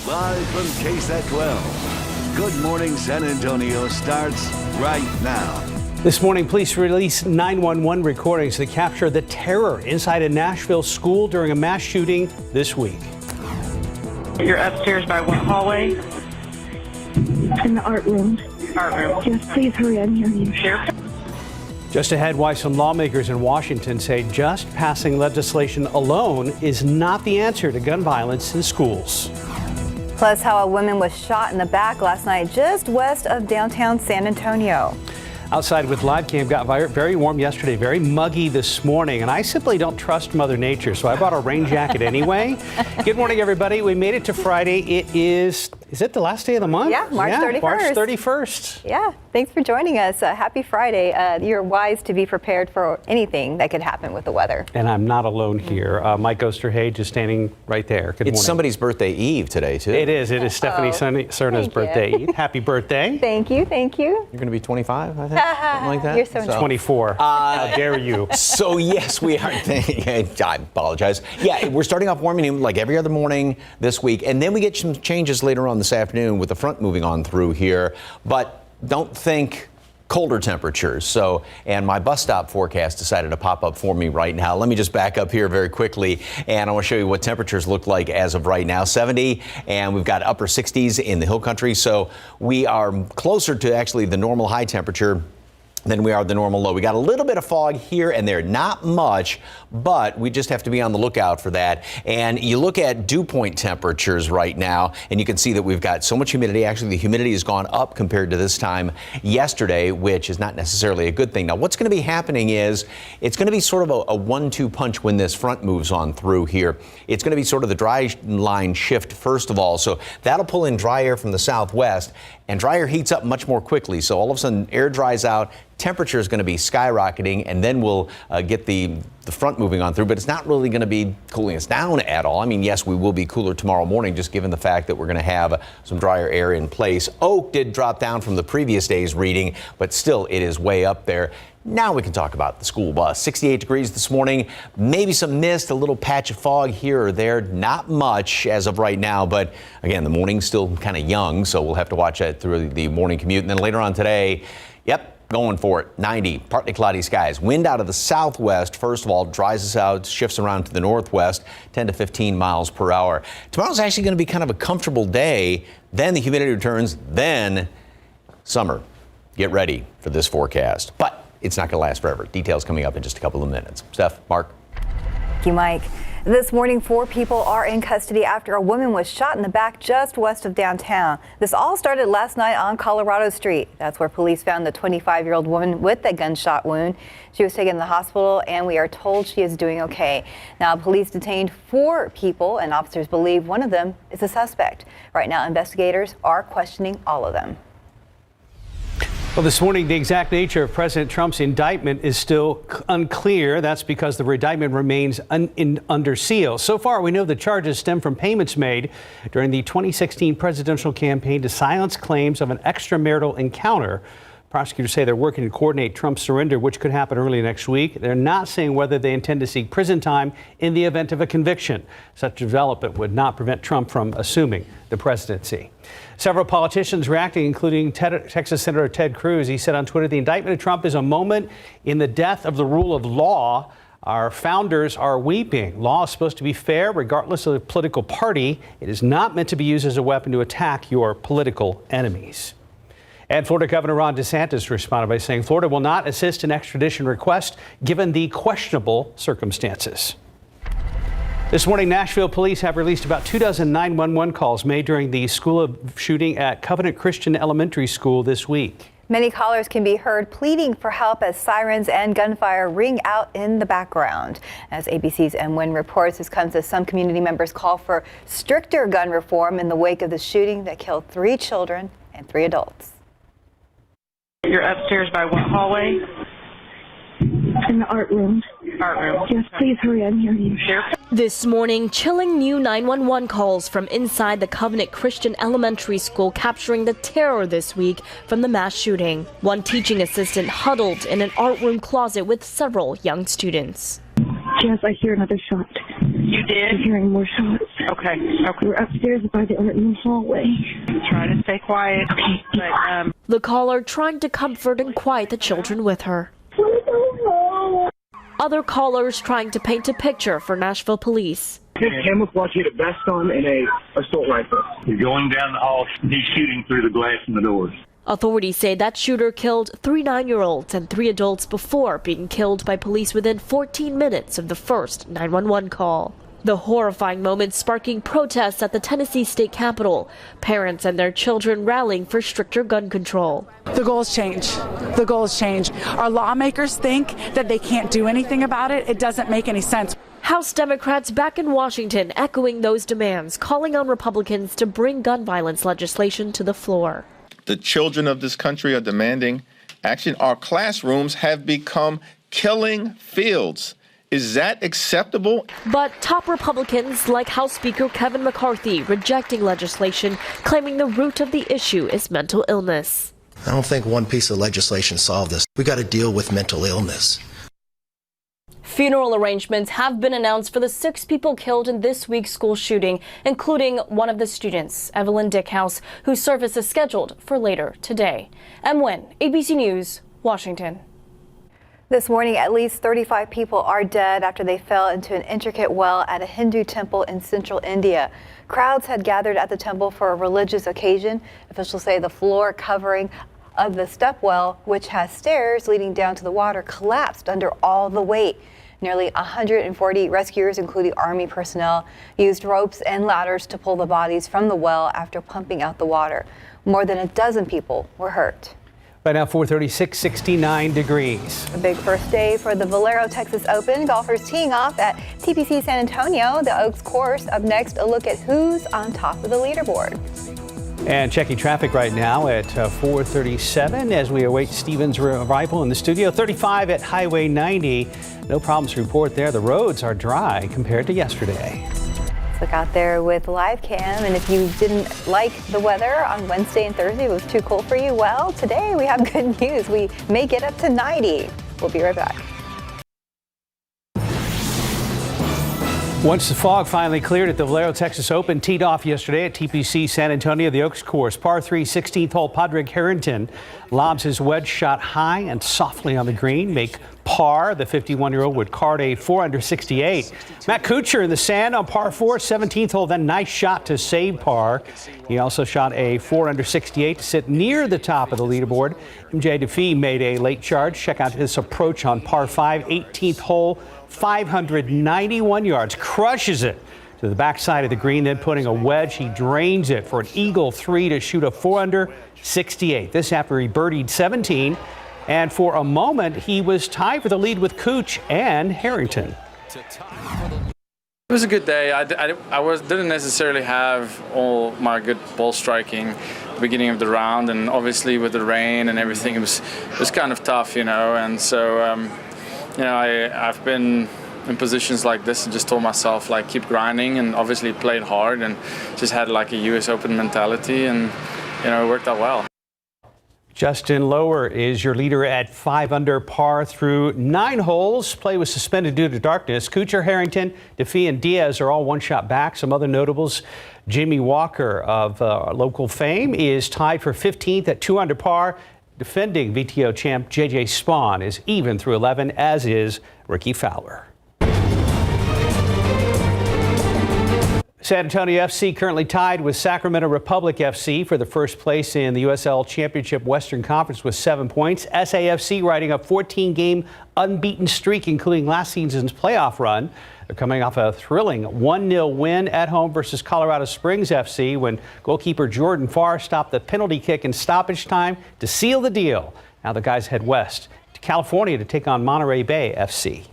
Live from KSAT 12. Good Morning San Antonio starts right now. This morning, police released 911 recordings that capture the terror inside a Nashville school during a mass shooting this week. You're upstairs by what hallway? In the art room. Art room. Yes, please hurry. I'm hearing you. Sure. Just ahead, why some lawmakers in Washington say just passing legislation alone is not the answer to gun violence in schools. Plus, how a woman was shot in the back last night just west of downtown San Antonio. Outside with live cam got very warm yesterday, very muggy this morning, and I simply don't trust Mother Nature, so I bought a rain jacket anyway. Good morning, everybody. We made it to Friday. Is it the last day of the month? Yeah, March 31st. March 31st. Yeah, thanks for joining us. Happy Friday. You're wise to be prepared for anything that could happen with the weather. And I'm not alone here. Mike Osterhage is standing right there. Good morning. It's somebody's birthday eve today, too. It is. It is Stephanie Cerna's birthday eve. Happy birthday. Thank you. Thank you. You're going to be 25, I think, something like that? You're so nice. 24. How dare you? So, yes, we are. I apologize. Yeah, we're starting off warming like every other morning this week, and then we get some changes later on this afternoon with the front moving on through here. But don't think colder temperatures. So, and my bus stop forecast decided to pop up for me right now. Let me just back up here very quickly, and I want to show you what temperatures look like as of right now. 70, and we've got upper 60s in the hill country. So we are closer to actually the normal high temperature than we are the normal low. We got a little bit of fog here and there, not much, but we just have to be on the lookout for that. And you look at dew point temperatures right now, and you can see that we've got so much humidity. Actually, the humidity has gone up compared to this time yesterday, which is not necessarily a good thing. Now, what's going to be happening is it's going to be sort of a 1-2 punch when this front moves on through here. It's going to be sort of the dry line shift first of all. So that'll pull in dry air from the southwest, and dry air heats up much more quickly. So all of a sudden, air dries out. Temperature is going to be skyrocketing, and then we'll get the front moving on through, but it's not really going to be cooling us down at all. I mean, yes, we will be cooler tomorrow morning, just given the fact that we're going to have some drier air in place. Oak did drop down from the previous day's reading, but still it is way up there. Now we can talk about the school bus. 68 degrees this morning, maybe some mist, a little patch of fog here or there. Not much as of right now, but again, the morning's still kind of young, so we'll have to watch that through the morning commute. And then later on today, going for it. 90, partly cloudy skies. Wind out of the southwest, first of all, dries us out, shifts around to the northwest, 10 to 15 miles per hour. Tomorrow's actually going to be kind of a comfortable day. Then the humidity returns, then summer. Get ready for this forecast. But it's not going to last forever. Details coming up in just a couple of minutes. Steph, Mark. Thank you, Mike. This morning, 4 people are in custody after a woman was shot in the back just west of downtown. This all started last night on Colorado Street. That's where police found the 25-year-old woman with a gunshot wound. She was taken to the hospital, and we are told she is doing okay. Now, police detained 4 people, and officers believe one of them is a suspect. Right now, investigators are questioning all of them. Well, this morning, the exact nature of President Trump's indictment is still unclear. That's because the indictment remains under seal. So far, we know the charges stem from payments made during the 2016 presidential campaign to silence claims of an extramarital encounter. Prosecutors say they're working to coordinate Trump's surrender, which could happen early next week. They're not saying whether they intend to seek prison time in the event of a conviction. Such development would not prevent Trump from assuming the presidency. Several politicians reacting, including Texas Senator Ted Cruz. He said on Twitter, the indictment of Trump is a moment in the death of the rule of law. Our founders are weeping. Law is supposed to be fair, regardless of the political party. It is not meant to be used as a weapon to attack your political enemies. And Florida Governor Ron DeSantis responded by saying Florida will not assist an extradition request given the questionable circumstances. This morning, Nashville police have released about 24 911 calls made during the school shooting at Covenant Christian Elementary School this week. Many callers can be heard pleading for help as sirens and gunfire ring out in the background. As ABC's Wynn reports, this comes as some community members call for stricter gun reform in the wake of the shooting that killed 3 children and 3 adults. You're upstairs by what hallway? In the art room. Art room. Yes, please hurry. I'm hearing you. Sure. This morning, chilling new 911 calls from inside the Covenant Christian Elementary School capturing the terror this week from the mass shooting. One teaching assistant huddled in an art room closet with several young students. Yes, I hear another shot. You did? I'm hearing more shots. Okay. We're upstairs by the art room hallway. Try to stay quiet. Okay. But, The caller trying to comfort and quiet the children with her. Other callers trying to paint a picture for Nashville police. His camouflage had a vest on and a assault rifle. He's going down the hall. He's shooting through the glass in the doors. Authorities say that shooter killed 3 9-year-olds and 3 adults before being killed by police within 14 minutes of the first 911 call. The horrifying moment sparking protests at the Tennessee state capitol, parents and their children rallying for stricter gun control. The goals change. The goals change. Our lawmakers think that they can't do anything about it. It doesn't make any sense. House Democrats back in Washington echoing those demands, calling on Republicans to bring gun violence legislation to the floor. The children of this country are demanding action. Our classrooms have become killing fields. Is that acceptable? But top Republicans like House Speaker Kevin McCarthy rejecting legislation, claiming the root of the issue is mental illness. I don't think one piece of legislation solved this. We got to deal with mental illness. Funeral arrangements have been announced for the 6 people killed in this week's school shooting, including one of the students, Evelyn Dickhouse, whose service is scheduled for later today. M. Nguyen, ABC News, Washington. This morning, at least 35 people are dead after they fell into an intricate well at a Hindu temple in central India. Crowds had gathered at the temple for a religious occasion. Officials say the floor covering of the stepwell, which has stairs leading down to the water, collapsed under all the weight. Nearly 140 rescuers, including Army personnel, used ropes and ladders to pull the bodies from the well after pumping out the water. More than a dozen people were hurt. Right now, 436, 69 degrees. A big first day for the Valero Texas Open. Golfers teeing off at TPC San Antonio, the Oaks course. Up next, a look at who's on top of the leaderboard. And checking traffic right now at 437 as we await Stephen's arrival in the studio. 35 at Highway 90. No problems to report there. The roads are dry compared to yesterday. Let's look out there with live cam. And if you didn't like the weather on Wednesday and Thursday, it was too cold for you. Well, today we have good news. We may get up to 90. We'll be right back. Once the fog finally cleared at the Valero Texas Open, teed off yesterday at TPC San Antonio, the Oaks course. Par 3, 16th hole, Padraig Harrington lobs his wedge shot high and softly on the green. Make par. The 51-year-old would card a 4 under 68. Matt Kuchar in the sand on par 4, 17th hole. Then nice shot to save par. He also shot a 4 under 68 to sit near the top of the leaderboard. MJ DeFee made a late charge. Check out his approach on par 5, 18th hole. 591 yards, crushes it to the backside of the green, then putting a wedge. He drains it for an eagle 3 to shoot a 4 under 68. This after he birdied 17, and for a moment he was tied for the lead with Cooch and Harrington. It was a good day. I didn't necessarily have all my good ball striking at the beginning of the round, and obviously with the rain and everything, it was kind of tough, you know, and so. I've been in positions like this and just told myself, like, keep grinding, and obviously played hard and just had like a US Open mentality, and, it worked out well. Justin Lower is your leader at 5 under par through 9 holes. Play was suspended due to darkness. Kuchar, Harrington, DeFee, and Diaz are all one shot back. Some other notables, Jimmy Walker of local fame is tied for 15th at 2 under par. Defending VTO champ J.J. Spawn is even through 11, as is Ricky Fowler. San Antonio FC currently tied with Sacramento Republic FC for the first place in the USL Championship Western Conference with 7 points. SAFC riding a 14-game unbeaten streak, including last season's playoff run. They're coming off a thrilling 1-0 win at home versus Colorado Springs FC when goalkeeper Jordan Farr stopped the penalty kick in stoppage time to seal the deal. Now the guys head west to California to take on Monterey Bay FC.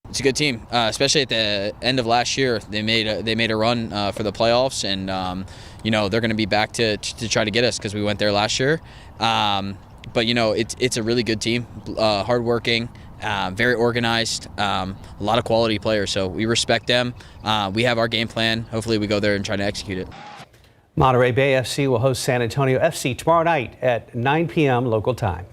It's a good team, especially at the end of last year. They made a run for the playoffs, and they're going to be back to try to get us because we went there last year. But it's a really good team, hardworking, very organized, a lot of quality players. So we respect them. We have our game plan. Hopefully, we go there and try to execute it. Monterey Bay FC will host San Antonio FC tomorrow night at 9 p.m. local time.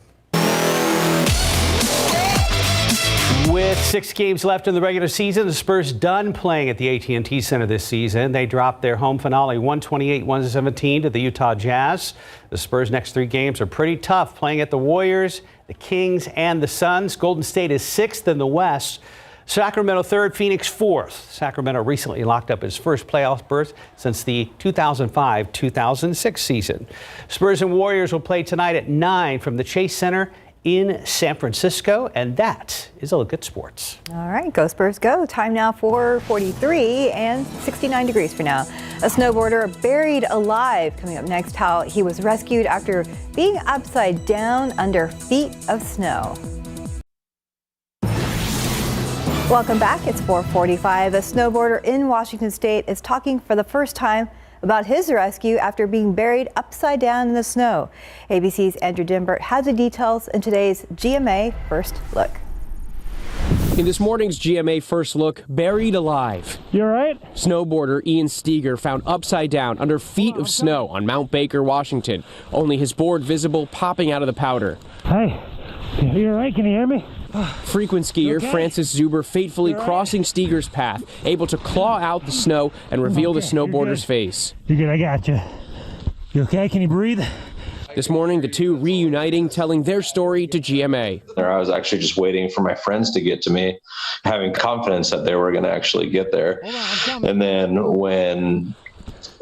With With 6 games left in the regular season, the Spurs done playing at the AT&T Center this season. They dropped their home finale 128-117 to the Utah Jazz. The Spurs' next 3 games are pretty tough, playing at the Warriors, the Kings, and the Suns. Golden State is 6th in the West. Sacramento 3rd, Phoenix 4th. Sacramento recently locked up its first playoff berth since the 2005-2006 season. Spurs and Warriors will play tonight at 9 from the Chase Center in San Francisco, and that is a look at sports. All right, go Spurs go. Time now for 43 and 69 degrees for now. A snowboarder buried alive. Coming up next, how he was rescued after being upside down under feet of snow. Welcome back. It's 4:45. A snowboarder in Washington State is talking for the first time about his rescue after being buried upside down in the snow. ABC's Andrew Dimbert has the details in today's GMA First Look. In this morning's GMA First Look, buried alive. You all right? Snowboarder Ian Steger found upside down under feet of snow on Mount Baker, Washington. Only his board visible popping out of the powder. Hey, you all right? Can you hear me? Frequent skier Francis Zuber fatefully crossing Steger's path, able to claw out the snow and reveal the snowboarder's face. You're good, I got you. You okay? Can you breathe? This morning, the two reuniting, telling their story to GMA. I was actually just waiting for my friends to get to me, having confidence that they were going to actually get there. And then when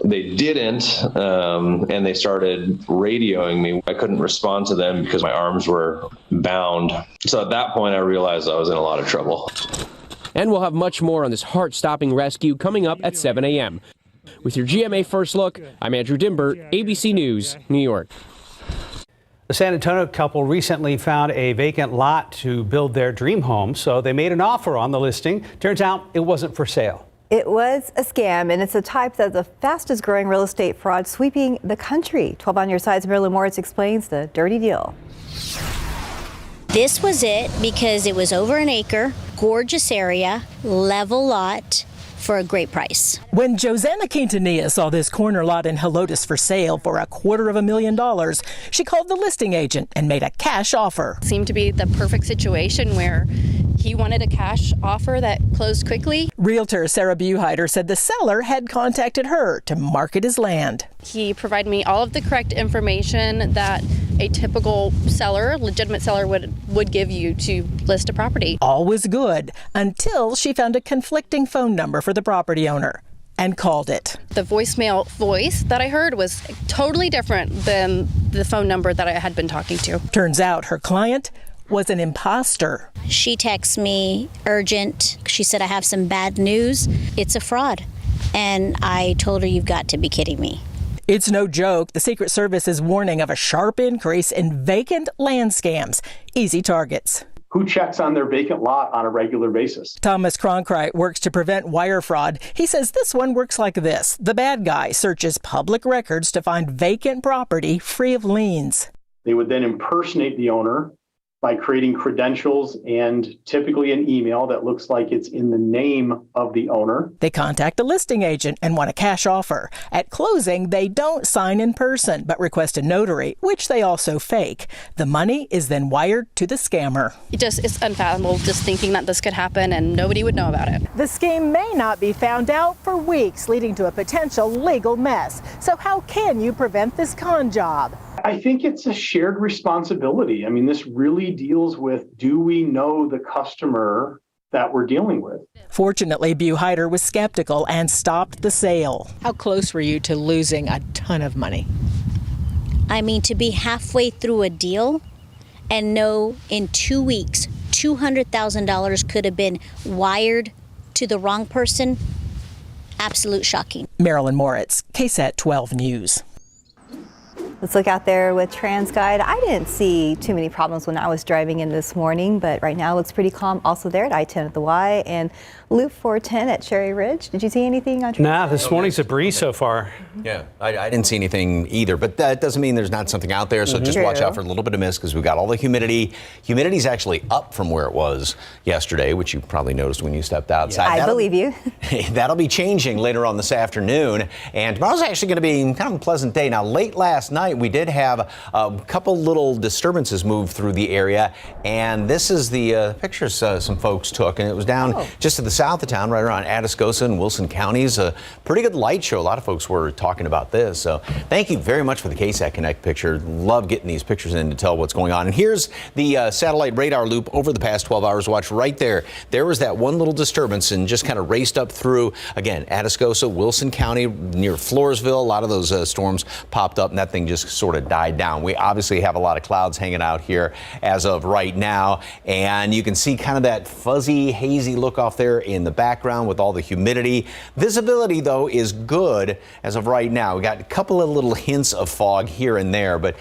they didn't, and they started radioing me, I couldn't respond to them because my arms were bound. So at that point, I realized I was in a lot of trouble. And we'll have much more on this heart-stopping rescue coming up at 7 a.m. With your GMA First Look, I'm Andrew Dimbert, ABC News, New York. The San Antonio couple recently found a vacant lot to build their dream home, so they made an offer on the listing. Turns out it wasn't for sale. It was a scam, and it's a type that's the fastest growing real estate fraud sweeping the country. 12 on your side's Marilyn Moritz explains the dirty deal. This was it because it was over an acre, gorgeous area, level lot, for a great price. When Josanna Quintanilla saw this corner lot in Helotes for sale for $250,000, she called the listing agent and made a cash offer. Seemed to be the perfect situation where he wanted a cash offer that closed quickly. Realtor Sarah Buheider said the seller had contacted her to market his land. He provided me all of the correct information that a typical seller, legitimate seller, would give you to list a property. All was good until she found a conflicting phone number for the property owner and called it. The voicemail voice that I heard was totally different than the phone number that I had been talking to. Turns out her client was an imposter. She texted me urgent. She said, I have some bad news. It's a fraud. And I told her, you've got to be kidding me. It's no joke. The Secret Service is warning of a sharp increase in vacant land scams. Easy targets. Who checks on their vacant lot on a regular basis? Thomas Cronkright works to prevent wire fraud. He says this one works like this. The bad guy searches public records to find vacant property free of liens. They would then impersonate the owner by creating credentials and typically an email that looks like it's in the name of the owner. They contact a listing agent and want a cash offer. At closing, they don't sign in person, but request a notary, which they also fake. The money is then wired to the scammer. It's unfathomable just thinking that this could happen and nobody would know about it. The scheme may not be found out for weeks, leading to a potential legal mess. So how can you prevent this con job? I think it's a shared responsibility. I mean, this really deals with, do we know the customer that we're dealing with? Fortunately, Buheider was skeptical and stopped the sale. How close were you to losing a ton of money? I mean, to be halfway through a deal and know in 2 weeks, $200,000 could have been wired to the wrong person, absolute shocking. Marilyn Moritz, KSAT 12 News. Let's look out there with TransGuide. I didn't see too many problems when I was driving in this morning, but right now it looks pretty calm also there at I-10 at the Y and Loop 410 at Cherry Ridge. Did you see anything on TransGuide? Nah, this morning's a breeze so far. Yeah, I didn't see anything either, but that doesn't mean there's not something out there. So just watch out for a little bit of mist because we've got all the humidity. Humidity's actually up from where it was yesterday, which you probably noticed when you stepped outside. I believe you. That'll be changing later on this afternoon. And tomorrow's actually going to be kind of a pleasant day. Now, late last night, we did have a couple little disturbances move through the area. And this is the pictures some folks took. And it was down just to the south of town, right around Atascosa and Wilson counties. A pretty good light show. A lot of folks were talking about this. So thank you very much for the KSAT Connect picture. Love getting these pictures in to tell what's going on. And here's the satellite radar loop over the past 12 hours. Watch right there. There was that one little disturbance and just kind of raced up through, again, Atascosa, Wilson County, near Floresville. A lot of those storms popped up and that thing just sort of died down. We obviously have a lot of clouds hanging out here as of right now. And you can see kind of that fuzzy, hazy look off there in the background with all the humidity. Visibility, though, is good as of right now. We got a couple of little hints of fog here and there, but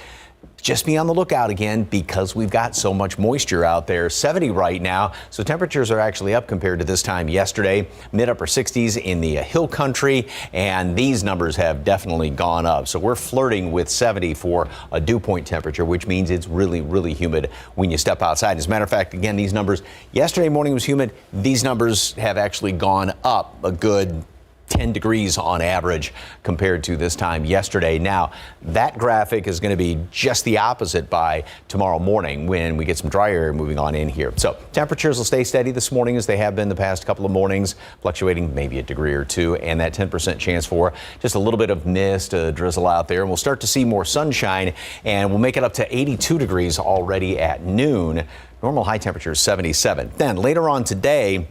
just be on the lookout again because we've got so much moisture out there. 70 right now, so temperatures are actually up compared to this time yesterday. Mid-upper 60s in the hill country, and these numbers have definitely gone up. So we're flirting with 70 for a dew point temperature, which means it's really, really humid when you step outside. As a matter of fact, again, these numbers, yesterday morning was humid. These numbers have actually gone up a good 10 degrees on average compared to this time yesterday. Now, that graphic is going to be just the opposite by tomorrow morning when we get some dry air moving on in here. So temperatures will stay steady this morning as they have been the past couple of mornings, fluctuating maybe a degree or two, and that 10% chance for just a little bit of mist, drizzle out there. And we'll start to see more sunshine, and we'll make it up to 82 degrees already at noon. Normal high temperature is 77. Then later on today,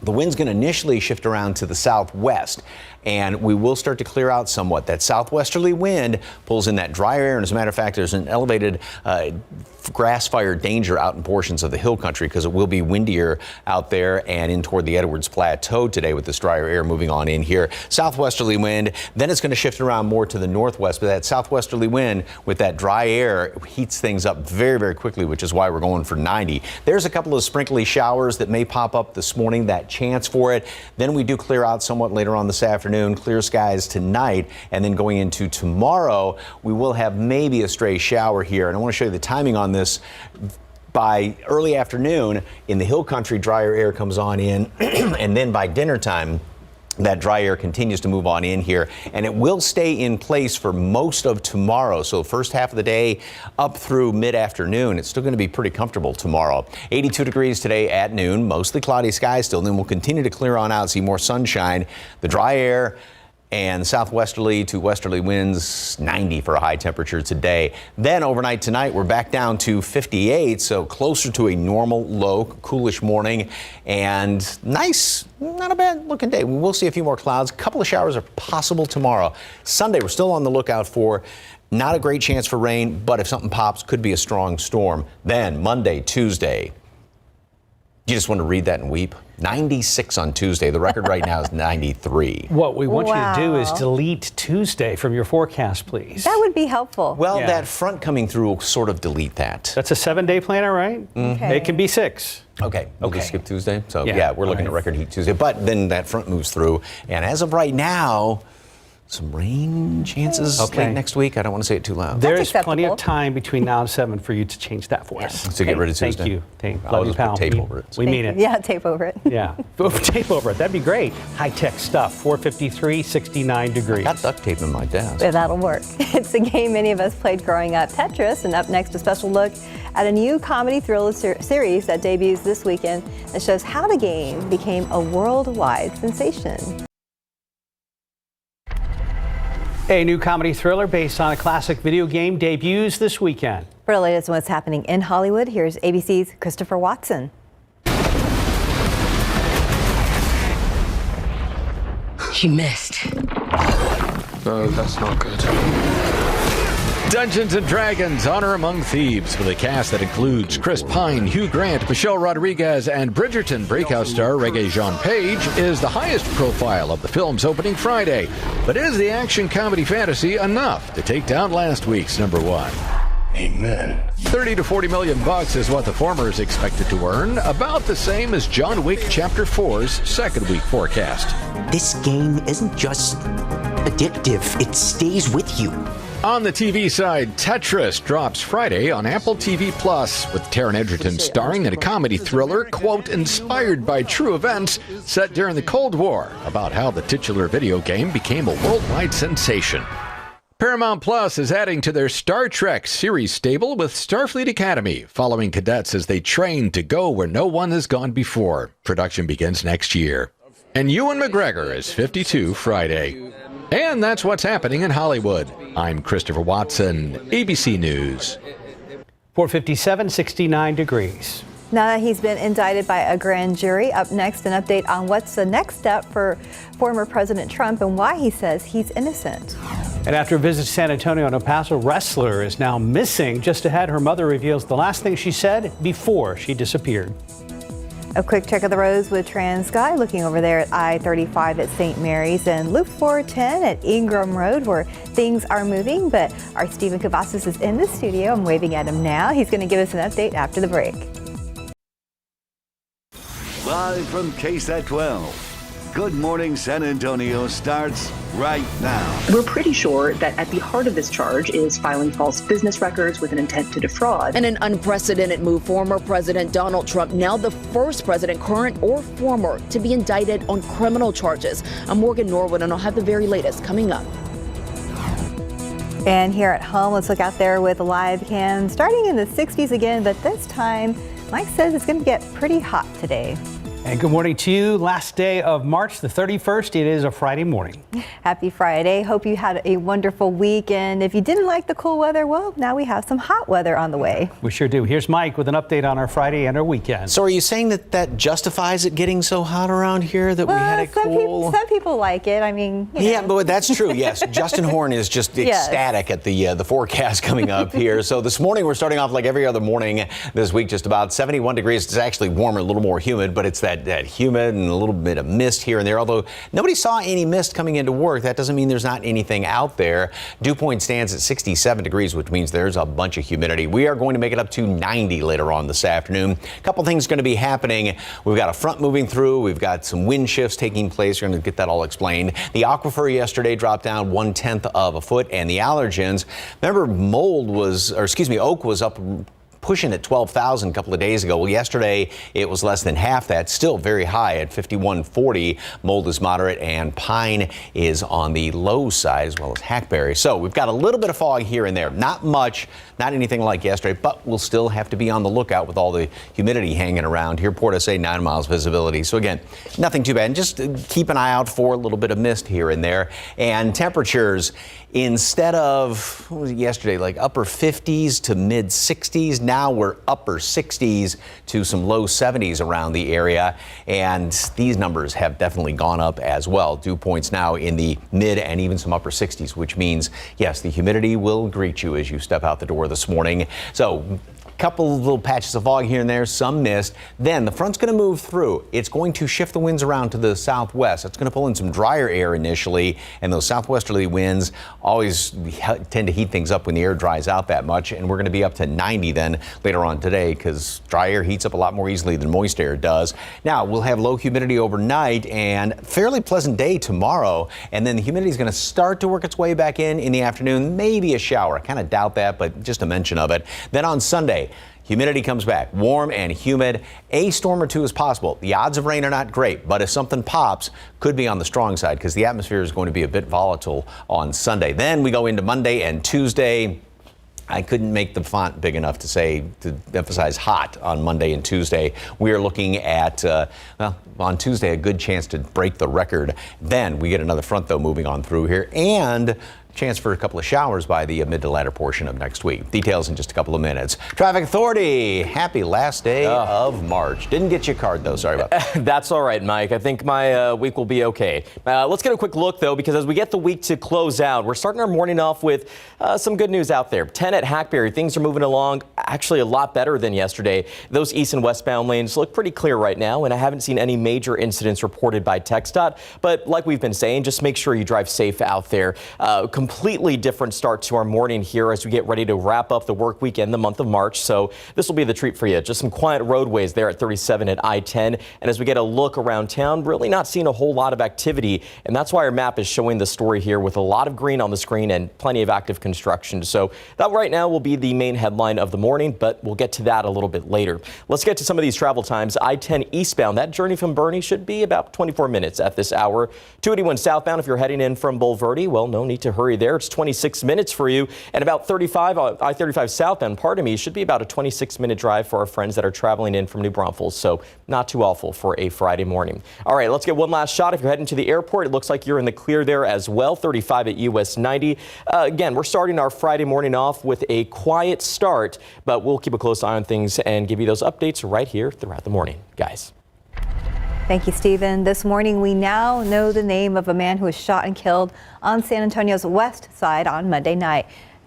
the wind's going to initially shift around to the southwest, and we will start to clear out somewhat. That southwesterly wind pulls in that dry air, and as a matter of fact, there's an elevated grass fire danger out in portions of the hill country because it will be windier out there and in toward the Edwards Plateau today with this drier air moving on in here. Southwesterly wind, then it's going to shift around more to the northwest, but that southwesterly wind with that dry air heats things up very, very quickly, which is why we're going for 90. There's a couple of sprinkly showers that may pop up this morning, that chance for it. Then we do clear out somewhat later on this afternoon, clear skies tonight, and then going into tomorrow, we will have maybe a stray shower here. And I want to show you the timing on this. By early afternoon in the hill country, drier air comes on in, and then by dinner time, that dry air continues to move on in here, and it will stay in place for most of tomorrow. So first half of the day up through mid-afternoon, it's still going to be pretty comfortable tomorrow. 82 degrees today at noon, mostly cloudy skies still, and then we'll continue to clear on out, see more sunshine. The dry air and southwesterly to westerly winds, 90 for a high temperature today. Then overnight tonight, we're back down to 58, so closer to a normal low, coolish morning, and nice, not a bad looking day. We will see a few more clouds. A couple of showers are possible tomorrow. Sunday, we're still on the lookout for not a great chance for rain, but if something pops, could be a strong storm. Then Monday, Tuesday, you just want to read that and weep. 96 on Tuesday. The record right now is 93. What we want you to do is delete Tuesday from your forecast, please. That would be helpful. Well, that front coming through will sort of delete that. That's a 7-day planner, right? Okay. It can be 6. Okay, we'll just skip Tuesday. So yeah, we're looking at record heat Tuesday, but then that front moves through. And as of right now, some rain chances late next week. I don't want to say it too loud. There's plenty of time between now and 7 for you to change that for us. So get rid of Tuesday. Thank you. I'll Love you, just put pal. tape over it. We mean it. Yeah, tape over it. Yeah, tape over it. That'd be great. High-tech stuff. 453, 69 degrees. Got duct tape in my desk. Yeah, that'll work. It's a game many of us played growing up, Tetris, and up next, a special look at a new comedy thriller series that debuts this weekend that shows how the game became a worldwide sensation. A new comedy thriller based on a classic video game debuts this weekend. For the latest on what's happening in Hollywood, here's ABC's Christopher Watson. He missed. No, that's not good. Dungeons & Dragons: Honor Among Thieves, with a cast that includes Chris Pine, Hugh Grant, Michelle Rodriguez, and Bridgerton breakout star Regé-Jean Page, is the highest profile of the film's opening Friday. But is the action comedy fantasy enough to take down last week's number one? Amen. 30 to 40 million bucks is what the former is expected to earn, about the same as John Wick Chapter 4's second week forecast. This game isn't just addictive. It stays with you. On the TV side, Tetris drops Friday on Apple TV Plus, with Taron Egerton starring in a comedy thriller, quote, inspired by true events set during the Cold War, about how the titular video game became a worldwide sensation. Paramount Plus is adding to their Star Trek series stable with Starfleet Academy, following cadets as they train to go where no one has gone before. Production begins next year. And Ewan McGregor is 52 Friday. And that's what's happening in Hollywood. I'm Christopher Watson, ABC News. 457, 69 degrees. Now that he's been indicted by a grand jury, up next, an update on what's the next step for former President Trump and why he says he's innocent. And after a visit to San Antonio, an El Paso wrestler is now missing. Just ahead, her mother reveals the last thing she said before she disappeared. A quick check of the roads with TransSky, looking over there at I-35 at St. Mary's and Loop 410 at Ingram Road, where things are moving. But our Stephen Cavazos is in the studio. I'm waving at him now. He's going to give us an update after the break. Live from KSAT 12. Good Morning San Antonio starts right now. We're pretty sure that at the heart of this charge is filing false business records with an intent to defraud. And an unprecedented move, former President Donald Trump, now the first president, current or former, to be indicted on criminal charges. I'm Morgan Norwood, and I'll have the very latest coming up. And here at home, let's look out there with a live cam starting in the 60s again, but this time Mike says it's going to get pretty hot today. And good morning to you. Last day of March the 31st. It is a Friday morning. Happy Friday. Hope you had a wonderful week. And if you didn't like the cool weather, well, now we have some hot weather on the way. We sure do. Here's Mike with an update on our Friday and our weekend. So are you saying that justifies it getting so hot around here that we had it cool? Some people like it. I mean, yeah, but that's true. Yes, Justin Horn is just ecstatic at the forecast coming up here. So this morning we're starting off like every other morning this week, just about 71 degrees. It's actually warmer, a little more humid, but it's that humid and a little bit of mist here and there. Although nobody saw any mist coming into work, that doesn't mean there's not anything out there. Dew point stands at 67 degrees, which means there's a bunch of humidity. We are going to make it up to 90 later on this afternoon. A couple things going to be happening. We've got a front moving through. We've got some wind shifts taking place. We're going to get that all explained. The aquifer yesterday dropped down 1/10 of a foot, and the allergens. Remember, oak was up pushing at 12,000 a couple of days ago. Well, yesterday it was less than half that, still very high at 5140. Mold is moderate, and pine is on the low side, as well as hackberry. So we've got a little bit of fog here and there. Not much, not anything like yesterday, but we'll still have to be on the lookout with all the humidity hanging around here. Port SA 9 miles visibility. So again, nothing too bad. And just keep an eye out for a little bit of mist here and there. And temperatures, instead of, what was it yesterday, like upper 50s to mid 60s, now we're upper 60s to some low 70s around the area. And these numbers have definitely gone up as well. Dew points now in the mid and even some upper 60s, which means, yes, the humidity will greet you as you step out the door this morning. So couple of little patches of fog here and there, some mist. Then the front's going to move through. It's going to shift the winds around to the southwest. It's going to pull in some drier air initially, and those southwesterly winds always tend to heat things up when the air dries out that much. And we're going to be up to 90 then later on today, because dry air heats up a lot more easily than moist air does. Now we'll have low humidity overnight and fairly pleasant day tomorrow, and then the humidity is going to start to work its way back in the afternoon. Maybe a shower. I kind of doubt that, but just a mention of it. Then on Sunday, humidity comes back, warm and humid. A storm or two is possible. The odds of rain are not great, but if something pops, could be on the strong side, because the atmosphere is going to be a bit volatile on Sunday. Then we go into Monday and Tuesday. I couldn't make the font big enough to emphasize hot on Monday and Tuesday. We are looking at, on Tuesday, a good chance to break the record. Then we get another front, though, moving on through here, and chance for a couple of showers by the mid to latter portion of next week. Details in just a couple of minutes. Traffic Authority, happy last day of March. Didn't get your card, though. Sorry about that. That's all right, Mike. I think my week will be okay. Let's get a quick look, though, because as we get the week to close out, we're starting our morning off with some good news out there. 10 at Hackberry. Things are moving along actually a lot better than yesterday. Those east and westbound lanes look pretty clear right now, and I haven't seen any major incidents reported by TxDOT. But like we've been saying, just make sure you drive safe out there. completely different start to our morning here as we get ready to wrap up the work weekend, the month of March. So this will be the treat for you. Just some quiet roadways there at 37 at I-10. And as we get a look around town, really not seeing a whole lot of activity. And that's why our map is showing the story here with a lot of green on the screen and plenty of active construction. So that right now will be the main headline of the morning, but we'll get to that a little bit later. Let's get to some of these travel times. I-10 eastbound, that journey from Bernie should be about 24 minutes at this hour. 281 southbound, if you're heading in from Bulverde, well, no need to hurry there. It's 26 minutes for you. And about 35, I-35 southbound, pardon me, should be about a 26-minute drive for our friends that are traveling in from New Braunfels. So not too awful for a Friday morning. All right, let's get one last shot. If you're heading to the airport, it looks like you're in the clear there as well. 35 at US 90. Again, we're starting our Friday morning off with a quiet start, but we'll keep a close eye on things and give you those updates right here throughout the morning, guys. Thank you, Stephen. This morning, we now know the name of a man who was shot and killed on San Antonio's west side on Monday night.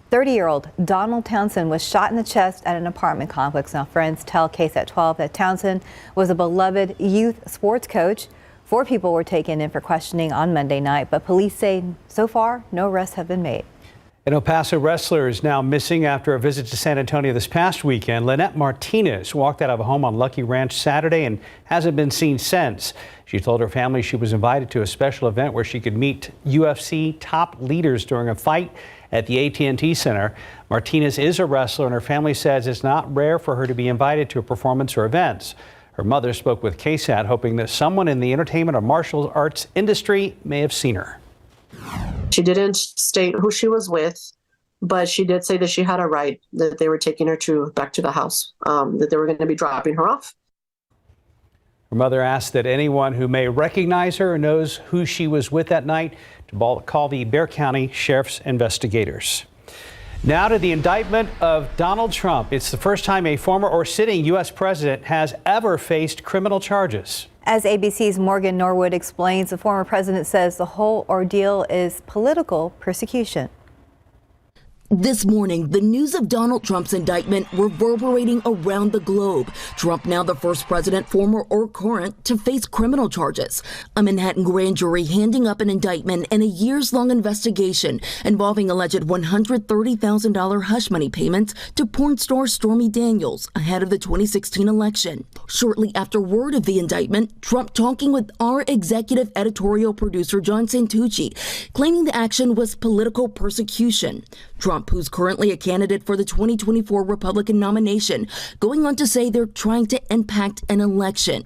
30-year-old Donald Townsend was shot in the chest at an apartment complex. Now, friends tell KSAT 12 that Townsend was a beloved youth sports coach. 4 people were taken in for questioning on Monday night, but police say so far, no arrests have been made. An El Paso wrestler is now missing after a visit to San Antonio this past weekend. Lynette Martinez walked out of a home on Lucky Ranch Saturday and hasn't been seen since. She told her family she was invited to a special event where she could meet UFC top leaders during a fight at the AT&T Center. Martinez is a wrestler, and her family says it's not rare for her to be invited to a performance or events. Her mother spoke with KSAT, hoping that someone in the entertainment or martial arts industry may have seen her. She didn't state who she was with, but she did say that she had a ride, that they were taking her back to the house, that they were going to be dropping her off. Her mother asked that anyone who may recognize her or knows who she was with that night to call the Bexar County Sheriff's investigators. Now to the indictment of Donald Trump. It's the first time a former or sitting U.S. president has ever faced criminal charges. As ABC's Morgan Norwood explains, the former president says the whole ordeal is political persecution. This morning, the news of Donald Trump's indictment reverberating around the globe. Trump now the first president, former or current, to face criminal charges. A Manhattan grand jury handing up an indictment in a years-long investigation involving alleged $130,000 hush money payments to porn star Stormy Daniels ahead of the 2016 election. Shortly after word of the indictment, Trump talking with our executive editorial producer John Santucci, claiming the action was political persecution. Trump, who's currently a candidate for the 2024 Republican nomination, going on to say they're trying to impact an election.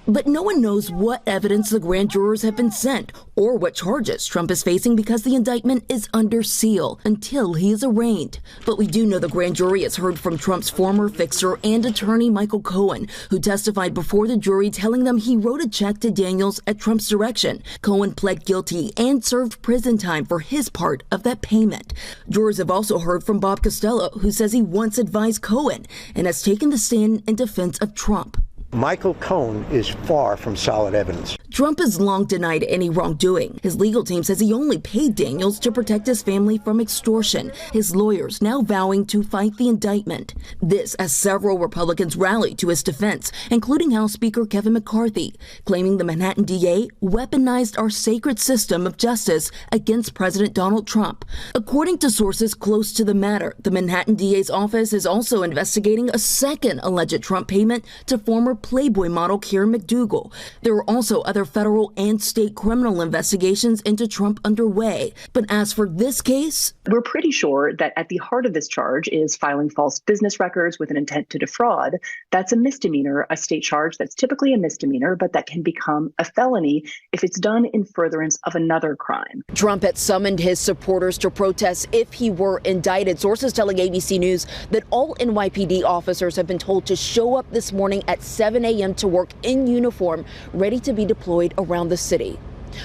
But no one knows what evidence the grand jurors have been sent or what charges Trump is facing because the indictment is under seal until he is arraigned. But we do know the grand jury has heard from Trump's former fixer and attorney Michael Cohen, who testified before the jury telling them he wrote a check to Daniels at Trump's direction. Cohen pled guilty and served prison time for his part of that payment. Jurors have also heard from Bob Costello, who says he once advised Cohen and has taken the stand in defense of Trump. Michael Cohen is far from solid evidence. Trump has long denied any wrongdoing. His legal team says he only paid Daniels to protect his family from extortion. His lawyers now vowing to fight the indictment. This as several Republicans rallied to his defense, including House Speaker Kevin McCarthy, claiming the Manhattan DA weaponized our sacred system of justice against President Donald Trump. According to sources close to the matter, the Manhattan DA's office is also investigating a second alleged Trump payment to former Playboy model Karen McDougal. There are also other federal and state criminal investigations into Trump underway. But as for this case, we're pretty sure that at the heart of this charge is filing false business records with an intent to defraud. That's a misdemeanor, a state charge that's typically a misdemeanor, but that can become a felony if it's done in furtherance of another crime. Trump had summoned his supporters to protest if he were indicted. Sources telling ABC News that all NYPD officers have been told to show up this morning at 7 a.m. to work in uniform, ready to be deployed around the city.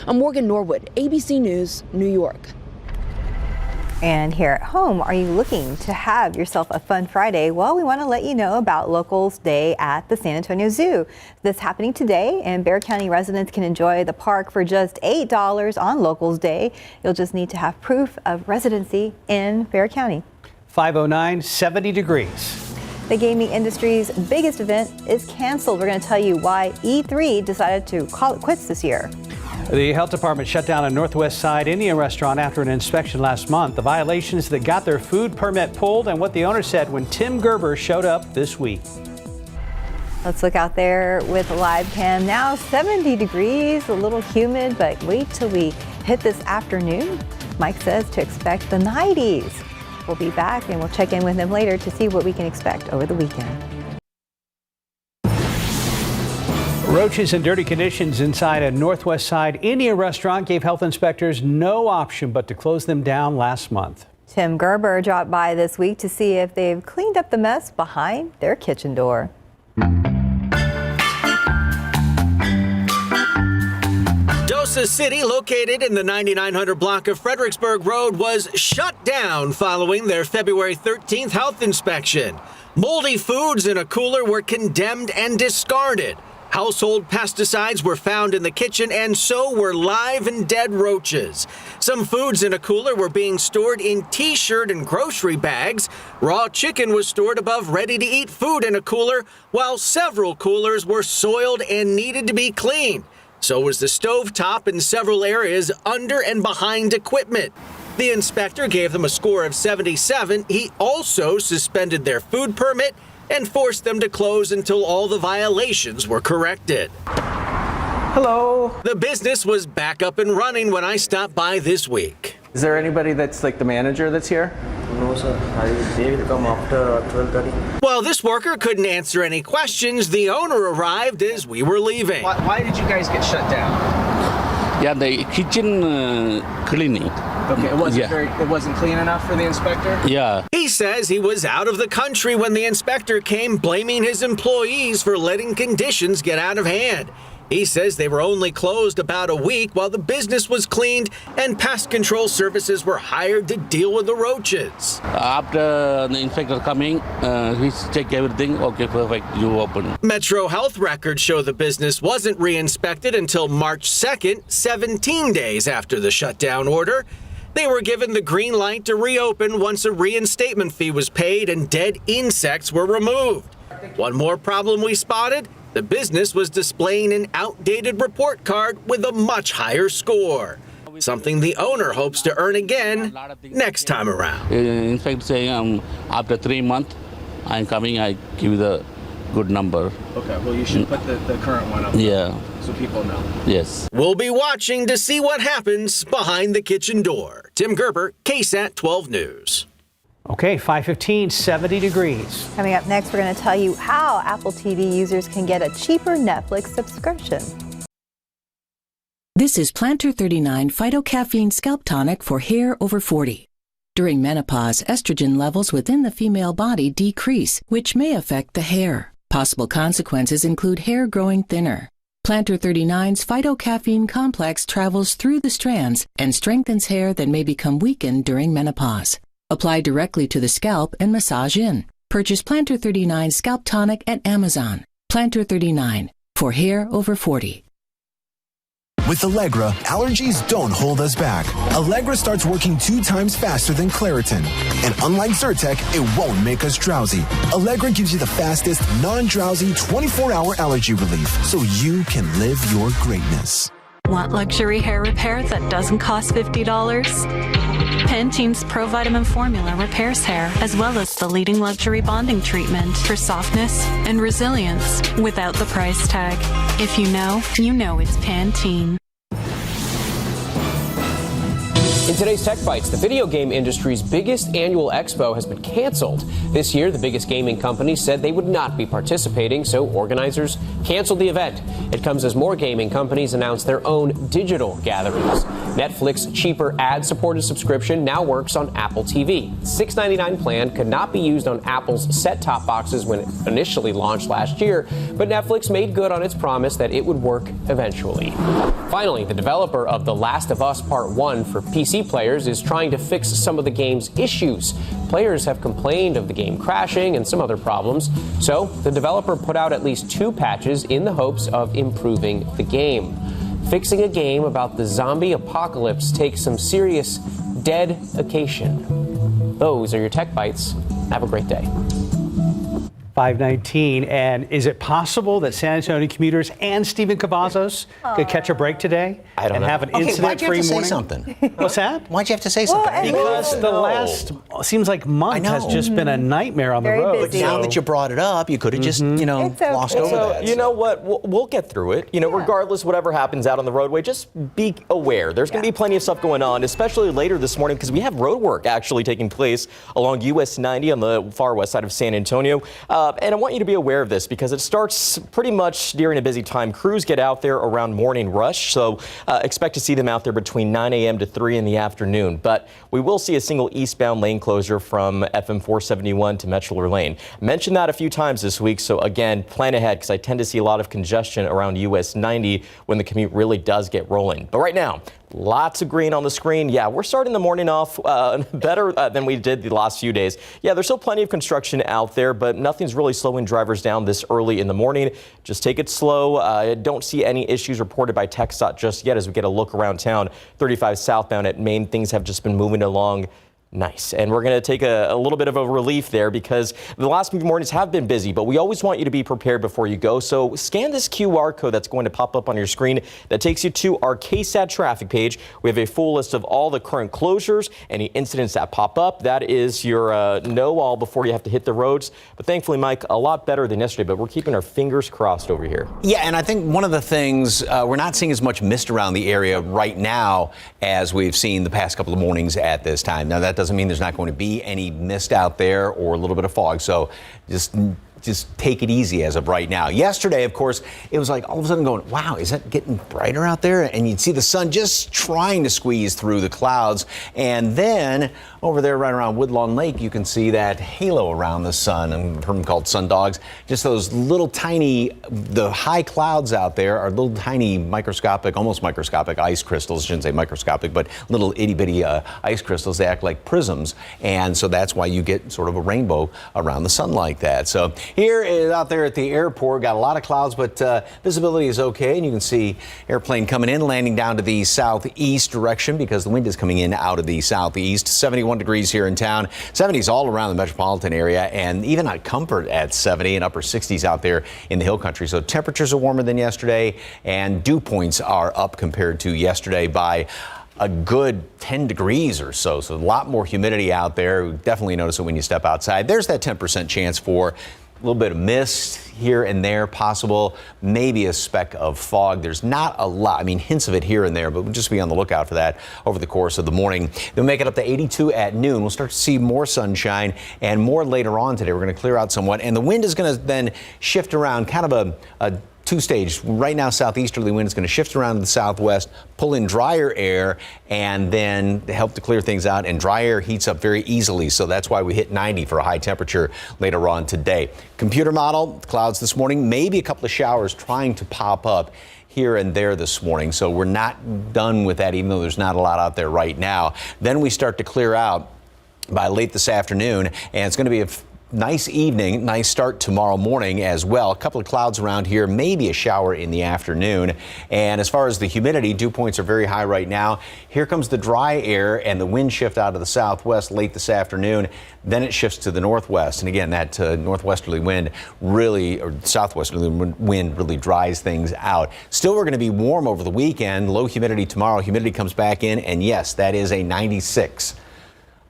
I'm Morgan Norwood, ABC News, New York. And here at home, are you looking to have yourself a fun Friday? Well, we want to let you know about Locals Day at the San Antonio Zoo. This happening today, and Bexar County residents can enjoy the park for just $8 on Locals Day. You'll just need to have proof of residency in Bexar County. 509, 70 degrees. The gaming industry's biggest event is canceled. We're going to tell you why E3 decided to call it quits this year. The health department shut down a Northwest Side Indian restaurant after an inspection last month. The violations that got their food permit pulled and what the owner said when Tim Gerber showed up this week. Let's look out there with a live cam. Now 70 degrees, a little humid, but wait till we hit this afternoon. Mike says to expect the 90s. We'll be back and we'll check in with him later to see what we can expect over the weekend. Roaches and dirty conditions inside a Northwest Side Indian restaurant gave health inspectors no option but to close them down last month. Tim Gerber dropped by this week to see if they've cleaned up the mess behind their kitchen door. Dosa City, located in the 9900 block of Fredericksburg Road, was shut down following their February 13th health inspection. Moldy foods in a cooler were condemned and discarded. Household pesticides were found in the kitchen, and so were live and dead roaches. Some foods in a cooler were being stored in T-shirt and grocery bags. Raw chicken was stored above ready-to-eat food in a cooler, while several coolers were soiled and needed to be cleaned. So was the stovetop in several areas under and behind equipment. The inspector gave them a score of 77. He also suspended their food permit and forced them to close until all the violations were corrected. Hello. The business was back up and running when I stopped by this week. Is there anybody that's like the manager that's here? No, sir. They will come after 12:30. While this worker couldn't answer any questions, the owner arrived as we were leaving. Why did you guys get shut down? Yeah, the kitchen cleaning. Okay, it wasn't clean enough for the inspector? Yeah. He says he was out of the country when the inspector came, blaming his employees for letting conditions get out of hand. He says they were only closed about a week while the business was cleaned and pest control services were hired to deal with the roaches. After the inspector coming, he check everything. Okay, perfect. You open. Metro Health records show the business wasn't re-inspected until March 2nd, 17 days after the shutdown order. They were given the green light to reopen once a reinstatement fee was paid and dead insects were removed. One more problem we spotted: the business was displaying an outdated report card with a much higher score, something the owner hopes to earn again next time around. In fact, saying after 3 months, I'm coming, I give you the good number. Okay, well, you should put the current one up. Yeah. So people know. Yes. We'll be watching to see what happens behind the kitchen door. Tim Gerber, KSAT 12 News. Okay, 5:15, 70 degrees. Coming up next, we're going to tell you how Apple TV users can get a cheaper Netflix subscription. This is Plantar 39 Phytocaffeine Scalp Tonic for hair over 40. During menopause, estrogen levels within the female body decrease, which may affect the hair. Possible consequences include hair growing thinner. Plantar 39's phytocaffeine complex travels through the strands and strengthens hair that may become weakened during menopause. Apply directly to the scalp and massage in. Purchase Plantar 39 Scalp Tonic at Amazon. Plantar 39 for hair over 40. With Allegra, allergies don't hold us back. Allegra starts working 2 times faster than Claritin. And unlike Zyrtec, it won't make us drowsy. Allegra gives you the fastest, non-drowsy 24-hour allergy relief so you can live your greatness. Want luxury hair repair that doesn't cost $50? Pantene's Pro Vitamin Formula repairs hair, as well as the leading luxury bonding treatment for softness and resilience without the price tag. If you know it's Pantene. In today's Tech Bites, the video game industry's biggest annual expo has been canceled. This year, the biggest gaming companies said they would not be participating, so organizers canceled the event. It comes as more gaming companies announce their own digital gatherings. Netflix's cheaper ad-supported subscription now works on Apple TV. The $6.99 plan could not be used on Apple's set-top boxes when it initially launched last year, but Netflix made good on its promise that it would work eventually. Finally, the developer of The Last of Us Part 1 for PC players is trying to fix some of the game's issues. Players have complained of the game crashing and some other problems, so the developer put out at least 2 patches in the hopes of improving the game. Fixing a game about the zombie apocalypse takes some serious dedication. Those are your Tech Bites. Have a great day. 5:19. And is it possible that San Antonio commuters and Stephen Cavazos could catch a break today? I don't and know. have an Okay, incident-free morning? Why'd you have to say something? What's that? Why'd you have to say something? Because the last, seems like month has just been a nightmare on the road. But now that you brought it up, you could have just, glossed over that. You know what? We'll get through it. Regardless, whatever happens out on the roadway, just be aware. There's going to be plenty of stuff going on, especially later this morning, because we have road work actually taking place along US 90 on the far west side of San Antonio. And I want you to be aware of this because it starts pretty much during a busy time. Crews get out there around morning rush, so expect to see them out there between 9 a.m. to 3 in the afternoon. But we will see a single eastbound lane closure from FM 471 to Metro Lane. Mentioned that a few times this week, so again, plan ahead because I tend to see a lot of congestion around US 90 when the commute really does get rolling. But right now, lots of green on the screen. Yeah, we're starting the morning off better than we did the last few days. Yeah, there's still plenty of construction out there, but nothing's really slowing drivers down this early in the morning. Just take it slow. I don't see any issues reported by KSAT just yet as we get a look around town. 35 southbound at Main, things have just been moving along nice. And we're going to take a little bit of a relief there because the last few mornings have been busy, but we always want you to be prepared before you go. So scan this QR code that's going to pop up on your screen that takes you to our KSAT traffic page. We have a full list of all the current closures, any incidents that pop up. That is your know-all before you have to hit the roads. But thankfully, Mike, a lot better than yesterday, but we're keeping our fingers crossed over here. Yeah, and I think one of the things, we're not seeing as much mist around the area right now as we've seen the past couple of mornings at this time. Now, that doesn't mean there's not going to be any mist out there or a little bit of fog. So just take it easy as of right now. Yesterday, of course, it was like all of a sudden going, wow, is that getting brighter out there? And you'd see the sun just trying to squeeze through the clouds. And then over there right around Woodlawn Lake, you can see that halo around the sun. I've heard them called sun dogs. Just those little tiny, the high clouds out there are little tiny microscopic, almost microscopic ice crystals. I shouldn't say microscopic, but little itty bitty ice crystals. They act like prisms. And so that's why you get sort of a rainbow around the sun like that. So here is out there at the airport, got a lot of clouds, but visibility is okay. And you can see airplane coming in, landing down to the southeast direction because the wind is coming in out of the southeast. 71 degrees here in town, 70s all around the metropolitan area, and even at Comfort at 70 and upper 60s out there in the hill country. So temperatures are warmer than yesterday, and dew points are up compared to yesterday by a good 10 degrees or so. So a lot more humidity out there. Definitely notice it when you step outside. There's that 10% chance for a little bit of mist here and there possible, maybe a speck of fog. There's not a lot, I mean, hints of it here and there, but we'll just be on the lookout for that over the course of the morning. We'll make it up to 82 at noon. We'll start to see more sunshine and more later on today. We're going to clear out somewhat, and the wind is going to then shift around, kind of a two-stage. Right now, southeasterly wind is going to shift around to the southwest, pull in drier air, and then help to clear things out. And dry air heats up very easily, so that's why we hit 90 for a high temperature later on today. Computer model, clouds this morning, maybe a couple of showers trying to pop up here and there this morning. So we're not done with that, even though there's not a lot out there right now. Then we start to clear out by late this afternoon, and it's going to be a nice evening, nice start tomorrow morning as well. A couple of clouds around here, maybe a shower in the afternoon. And as far as the humidity, dew points are very high right now. Here comes the dry air and the wind shift out of the southwest late this afternoon. Then it shifts to the northwest. And again, that northwesterly wind really, or southwesterly wind really dries things out. Still, we're going to be warm over the weekend. Low humidity tomorrow. Humidity comes back in. And yes, that is a 96.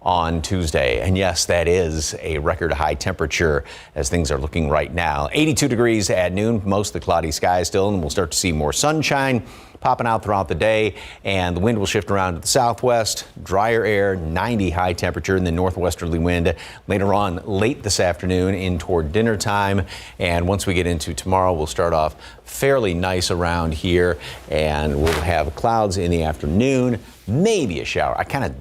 On Tuesday. And yes, that is a record high temperature as things are looking right now. 82 degrees at noon, most of the cloudy skies still, and we'll start to see more sunshine popping out throughout the day, and the wind will shift around to the southwest, drier air, 90 high temperature, and then northwesterly wind later on late this afternoon in toward dinner time. And once we get into tomorrow, we'll start off fairly nice around here, and we'll have clouds in the afternoon, maybe a shower. I kind of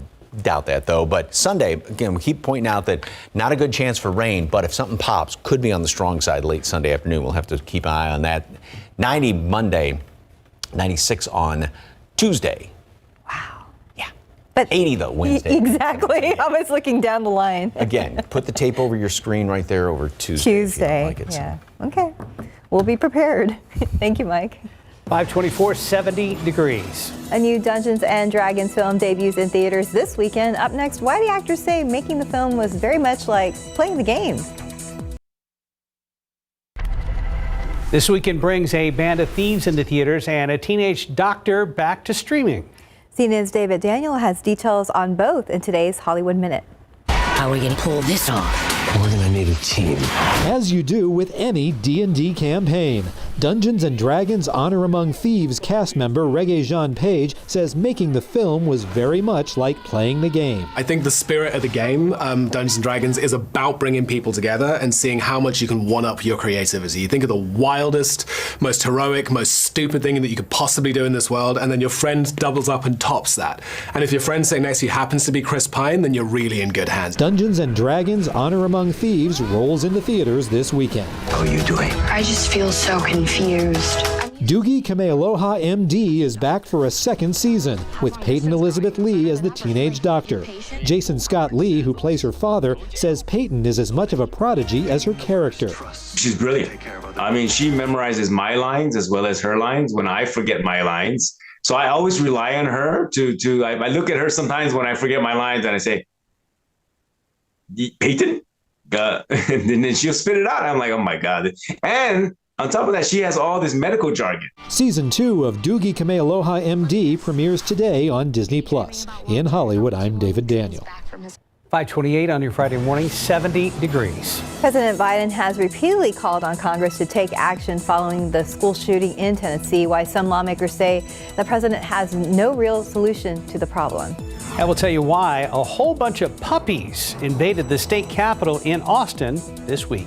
doubt that, though. But Sunday, again, we keep pointing out that not a good chance for rain, but if something pops, could be on the strong side late Sunday afternoon. We'll have to keep an eye on that. 90 Monday, 96 on Tuesday. Wow. Yeah. But 80, though, Wednesday. Exactly. I was looking down the line. Again, put the tape over your screen right there over Tuesday. Tuesday. Like it, yeah. So. Okay. We'll be prepared. Thank you, Mike. 524, 70 degrees. A new Dungeons and Dragons film debuts in theaters this weekend. Up next, why the actors say making the film was very much like playing the game. This weekend brings a band of thieves into theaters and a teenage doctor back to streaming. CNN's David Daniel has details on both in today's Hollywood Minute. How are we going to pull this off? We're going to need a team. As you do with any D&D campaign. Dungeons & Dragons Honor Among Thieves cast member Regé-Jean Page says making the film was very much like playing the game. I think the spirit of the game, Dungeons & Dragons, is about bringing people together and seeing how much you can one-up your creativity. You think of the wildest, most heroic, most stupid thing that you could possibly do in this world, and then your friend doubles up and tops that. And if your friend sitting next to you happens to be Chris Pine, then you're really in good hands. Dungeons & Dragons Honor Among Thieves rolls into theaters this weekend. How are you doing? I just feel so confused. Doogie Kamealoha MD is back for a second season, with Peyton Elizabeth Lee as the teenage doctor. Jason Scott Lee, who plays her father, says Peyton is as much of a prodigy as her character. She's brilliant. I mean, she memorizes my lines as well as her lines when I forget my lines. So I always rely on her I look at her sometimes when I forget my lines and I say, Peyton? And then she'll spit it out. I'm like, oh my God. And on top of that, she has all this medical jargon. Season 2 of Doogie Kamealoha MD premieres today on Disney+. In Hollywood, I'm David Daniel. 528 on your Friday morning, 70 degrees. President Biden has repeatedly called on Congress to take action following the school shooting in Tennessee, while some lawmakers say the president has no real solution to the problem. And we'll tell you why a whole bunch of puppies invaded the state capitol in Austin this week.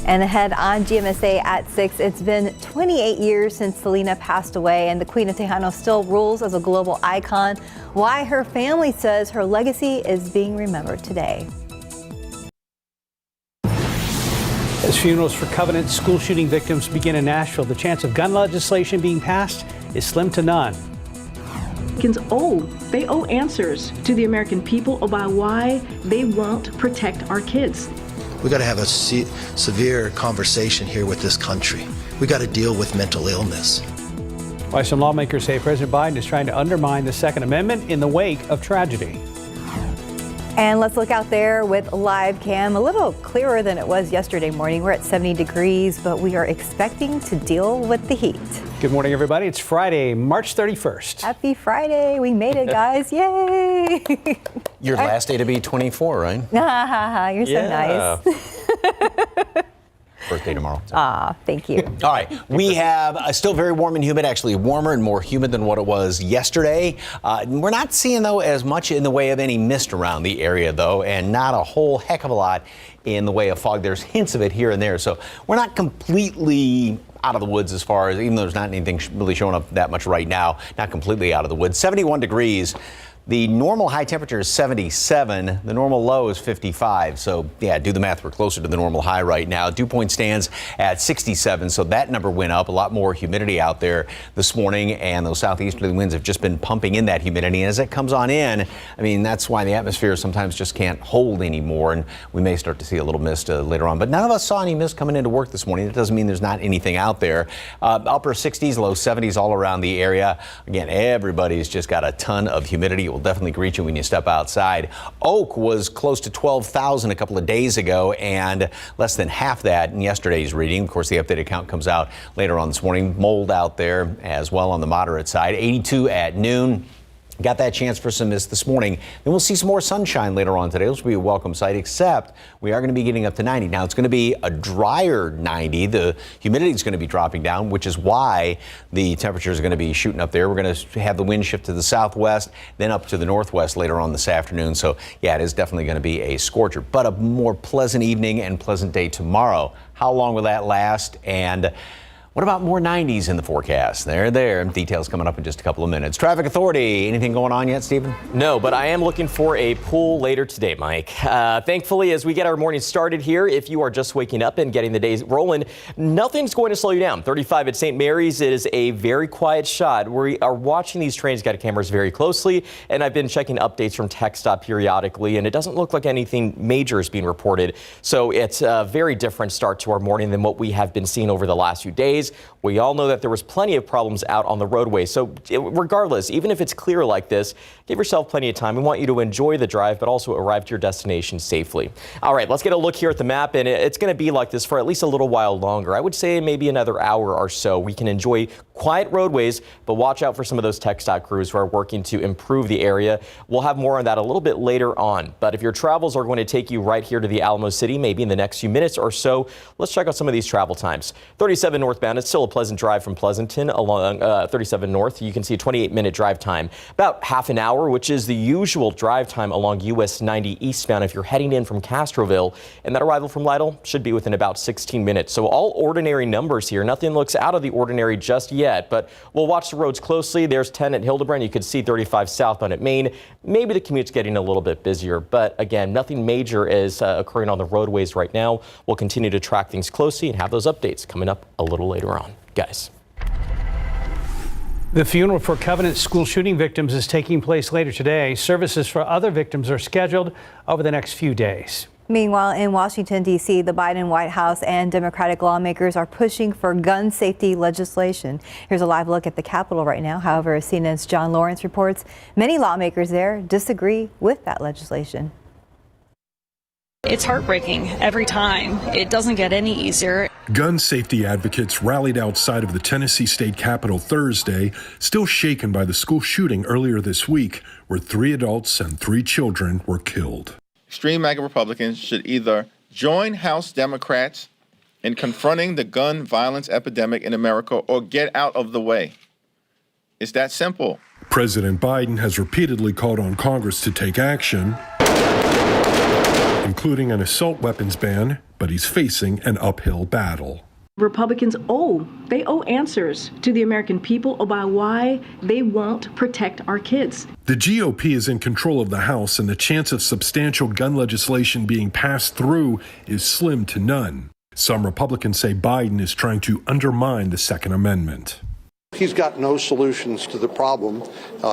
And ahead on GMSA at 6, it's been 28 years since Selena passed away, and the Queen of Tejano still rules as a global icon. Why her family says her legacy is being remembered today. As funerals for Covenant school shooting victims begin in Nashville, the chance of gun legislation being passed is slim to none. They owe answers to the American people about why they won't protect our kids. We got to have a severe conversation here with this country. We got to deal with mental illness. Why some lawmakers say President Biden is trying to undermine the Second Amendment in the wake of tragedy. And let's look out there with live cam. A little clearer than it was yesterday morning. We're at 70 degrees, but we are expecting to deal with the heat. Good morning, everybody. It's Friday, March 31st. Happy Friday. We made it, guys. Yay. Your last day to be 24, right? You're so nice. Birthday tomorrow. Thank you. All right. We have still very warm and humid, actually warmer and more humid than what it was yesterday. We're not seeing, though, as much in the way of any mist around the area, though, and not a whole heck of a lot in the way of fog. There's hints of it here and there. So we're not completely out of the woods as far as, even though there's not anything really showing up that much right now, not completely out of the woods. 71 degrees. The normal high temperature is 77. The normal low is 55. So, yeah, do the math. We're closer to the normal high right now. Dew point stands at 67. So that number went up. A lot more humidity out there this morning. And those southeasterly winds have just been pumping in that humidity. And as it comes on in, I mean, that's why the atmosphere sometimes just can't hold anymore. And we may start to see a little mist later on. But none of us saw any mist coming into work this morning. That doesn't mean there's not anything out there. Upper 60s, low 70s all around the area. Again, everybody's just got a ton of humidity. Will definitely greet you when you step outside. Oak was close to 12,000 a couple of days ago and less than half that in yesterday's reading. Of course, the updated count comes out later on this morning. Mold out there as well on the moderate side. 82 at noon. Got that chance for some mist this morning. Then we'll see some more sunshine later on today. This will be a welcome sight, except we are going to be getting up to 90. Now, it's going to be a drier 90. The humidity is going to be dropping down, which is why the temperature is going to be shooting up there. We're going to have the wind shift to the southwest, then up to the northwest later on this afternoon. So, yeah, it is definitely going to be a scorcher, but a more pleasant evening and pleasant day tomorrow. How long will that last? And what about more 90s in the forecast? They're there. Details coming up in just a couple of minutes. Traffic Authority, anything going on yet, Stephen? No, but I am looking for a pool later today, Mike. Thankfully, as we get our morning started here, if you are just waking up and getting the day rolling, nothing's going to slow you down. 35 at St. Mary's, it is a very quiet shot. We are watching these TransGuide cameras very closely, and I've been checking updates from TechStop periodically, and it doesn't look like anything major is being reported. So it's a very different start to our morning than what we have been seeing over the last few days. days, we all know that there was plenty of problems out on the roadway. So regardless, even if it's clear like this, give yourself plenty of time. We want you to enjoy the drive, but also arrive to your destination safely. All right, let's get a look here at the map, and it's going to be like this for at least a little while longer. I would say maybe another hour or so. We can enjoy quiet roadways, but watch out for some of those TxDOT crews who are working to improve the area. We'll have more on that a little bit later on. But if your travels are going to take you right here to the Alamo City, maybe in the next few minutes or so, let's check out some of these travel times. 37 northbound, it's still a pleasant drive from Pleasanton along 37 north. You can see a 28-minute drive time, about half an hour, which is the usual drive time along US 90 eastbound if you're heading in from Castroville. And that arrival from Lytle should be within about 16 minutes. So all ordinary numbers here. Nothing looks out of the ordinary just yet, but we'll watch the roads closely. There's 10 at Hildebrand. You could see 35 southbound at Maine. Maybe the commute's getting a little bit busier, but again, nothing major is occurring on the roadways right now. We'll continue to track things closely and have those updates coming up a little later on. Guys. The funeral for Covenant school shooting victims is taking place later today. Services for other victims are scheduled over the next few days. Meanwhile, in Washington, D.C., the Biden White House and Democratic lawmakers are pushing for gun safety legislation. Here's a live look at the Capitol right now. However, as CNN's John Lawrence reports, many lawmakers there disagree with that legislation. It's heartbreaking every time. It doesn't get any easier. Gun safety advocates rallied outside of the Tennessee State Capitol Thursday, still shaken by the school shooting earlier this week, where 3 adults and 3 children were killed. Extreme MAGA Republicans should either join House Democrats in confronting the gun violence epidemic in America or get out of the way. It's that simple. President Biden has repeatedly called on Congress to take action, including an assault weapons ban, but he's facing an uphill battle. Republicans owe answers to the American people about why they won't protect our kids. The GOP is in control of the House, and the chance of substantial gun legislation being passed through is slim to none. Some Republicans say Biden is trying to undermine the Second Amendment. He's got no solutions to the problem.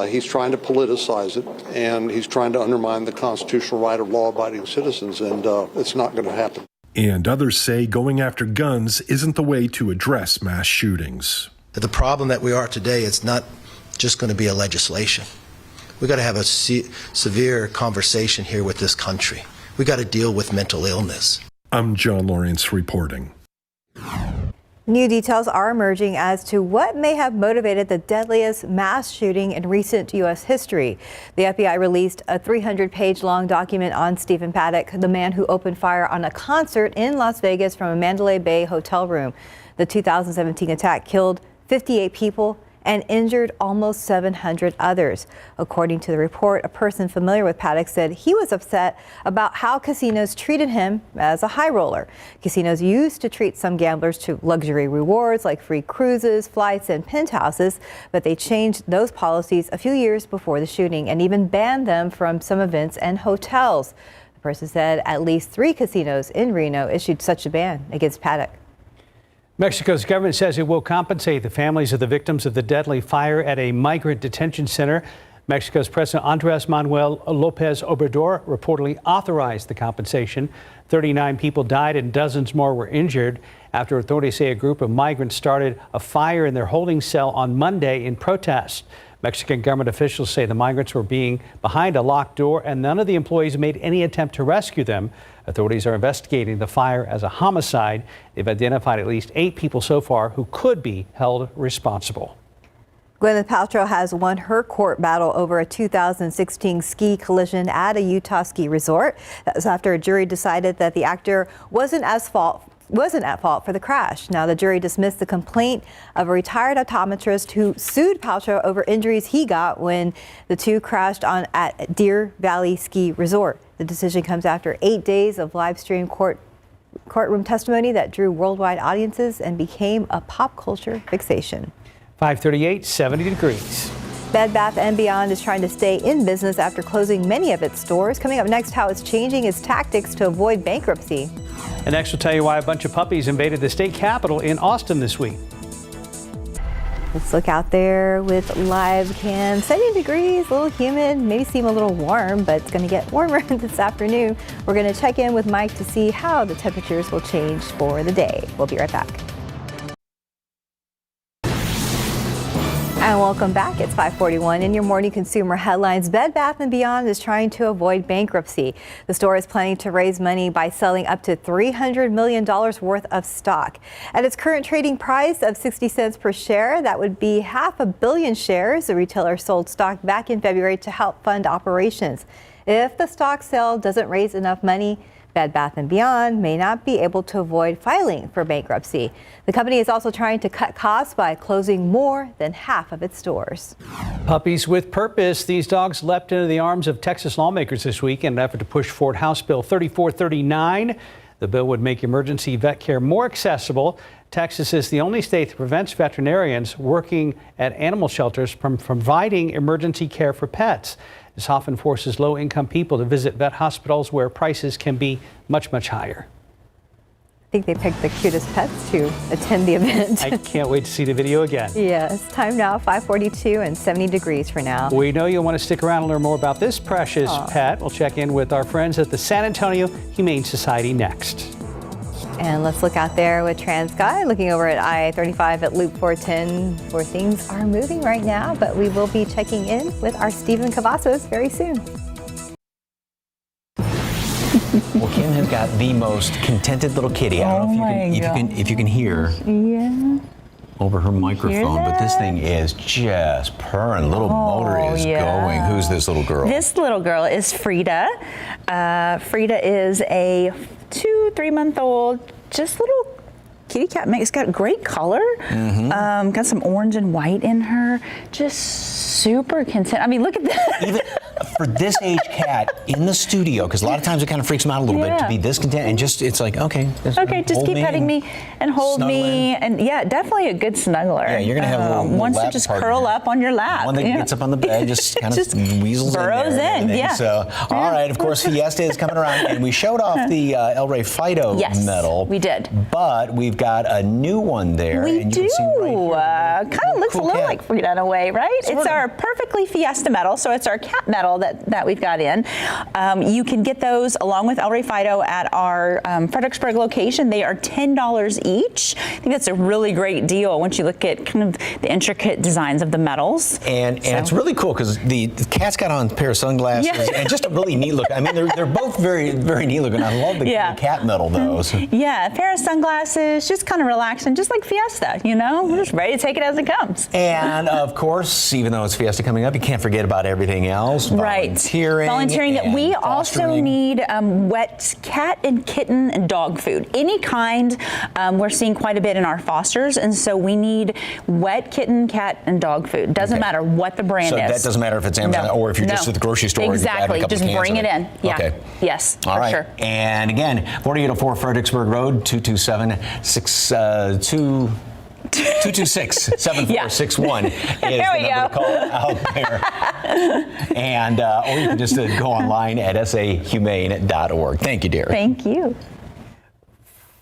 He's trying to politicize it, and he's trying to undermine the constitutional right of law-abiding citizens, and it's not going to happen. And others say going after guns isn't the way to address mass shootings. The problem that we are today, it's not just going to be a legislation. We've got to have a severe conversation here with this country. We've got to deal with mental illness. I'm John Lawrence reporting. New details are emerging as to what may have motivated the deadliest mass shooting in recent U.S. history. The FBI released a 300-page long document on Stephen Paddock, the man who opened fire on a concert in Las Vegas from a Mandalay Bay hotel room. The 2017 attack killed 58 people and injured almost 700 others. According to the report, a person familiar with Paddock said he was upset about how casinos treated him as a high roller. Casinos used to treat some gamblers to luxury rewards like free cruises, flights, and penthouses, but they changed those policies a few years before the shooting and even banned them from some events and hotels. The person said at least 3 casinos in Reno issued such a ban against Paddock. Mexico's government says it will compensate the families of the victims of the deadly fire at a migrant detention center. Mexico's President Andrés Manuel López Obrador reportedly authorized the compensation. 39 people died and dozens more were injured after authorities say a group of migrants started a fire in their holding cell on Monday in protest. Mexican government officials say the migrants were being behind a locked door and none of the employees made any attempt to rescue them. Authorities are investigating the fire as a homicide. They've identified at least 8 people so far who could be held responsible. Gwyneth Paltrow has won her court battle over a 2016 ski collision at a Utah ski resort. That was after a jury decided that the actor wasn't at fault for the crash. Now, the jury dismissed the complaint of a retired optometrist who sued Paltrow over injuries he got when the two crashed at Deer Valley Ski Resort. The decision comes after 8 days of live stream courtroom testimony that drew worldwide audiences and became a pop culture fixation. 538, 70 degrees. Bed Bath & Beyond is trying to stay in business after closing many of its stores. Coming up next, how it's changing its tactics to avoid bankruptcy. And next, we'll tell you why a bunch of puppies invaded the state capitol in Austin this week. Let's look out there with live cam. 70 degrees, a little humid, maybe seem a little warm, but it's going to get warmer this afternoon. We're going to check in with Mike to see how the temperatures will change for the day. We'll be right back. And welcome back. It's 5:41 in your morning consumer headlines. Bed Bath & Beyond is trying to avoid bankruptcy. The store is planning to raise money by selling up to $300 million worth of stock. At its current trading price of 60 cents per share, that would be 500 million shares. The retailer sold stock back in February to help fund operations. If the stock sale doesn't raise enough money, Bed Bath & Beyond may not be able to avoid filing for bankruptcy. The company is also trying to cut costs by closing more than half of its stores. Puppies with purpose. These dogs leapt into the arms of Texas lawmakers this week in an effort to push forward House Bill 3439. The bill would make emergency vet care more accessible. Texas is the only state that prevents veterinarians working at animal shelters from providing emergency care for pets. This often forces low-income people to visit vet hospitals where prices can be much, much higher. I think they picked the cutest pets to attend the event. I can't wait to see the video again. Yes, time now, 5:42 and 70 degrees for now. We know you'll want to stick around and learn more about this precious pet. We'll check in with our friends at the San Antonio Humane Society next. And let's look out there with TransGuide, looking over at I-35 at Loop 410, where things are moving right now, but we will be checking in with our Stephen Cavazos very soon. Well, Kim has got the most contented little kitty. I don't know if you can hear over her microphone, but this thing is just purring. Little motor is going. Who's this little girl? This little girl is Frida. Frida is a 2-3 month old, just little kitty cat mix. Got great color. Got some orange and white in her. Just super content. I mean, look at that. Even for this age cat in the studio, because a lot of times it kind of freaks them out a little bit to be this content and just, it's like, okay, just keep petting me and hold me. And yeah, definitely a good snuggler. Yeah, you're going to have a little ones lap that just partner. curl up on your lap. One that gets up on the bed, just kind of weasels burrows in there. in, yeah. So, all right, of course, Fiesta is coming around, and we showed off the El Rey Fido medal. We did. But we've got a new one there. We and do. You can see right here, kind of looks cool a little cat. like Frida in a way, right? It's our Perfectly Fiesta medal, so it's our cat medal that we've got in. You can get those along with El Rey Fido at our Fredericksburg location. They are $10 each. I think that's a really great deal once you look at kind of the intricate designs of the medals. And it's really cool because the cat's got on a pair of sunglasses and just a really neat look. I mean, they're both very, very neat looking. I love the cat medal, though. So. Yeah, a pair of sunglasses, just kind of relaxing, just like Fiesta, you know? We're just ready to take it as it comes. And, of course, even though it's Fiesta coming up, you can't forget about everything else. Volunteering. We also need wet cat and kitten and dog food. Any kind. We're seeing quite a bit in our fosters, and so we need wet kitten, cat, and dog food. Doesn't matter what the brand is. So that doesn't matter if it's Amazon or if you're just at the grogrocery store. Exactly. And you just bring it in. Yeah. Okay. Yes. All right. Sure. And again, 4804 Fredericksburg Road, 226-7461 is the number to call out there. And or you can just go online at sahumane.org. Thank you, dear. Thank you.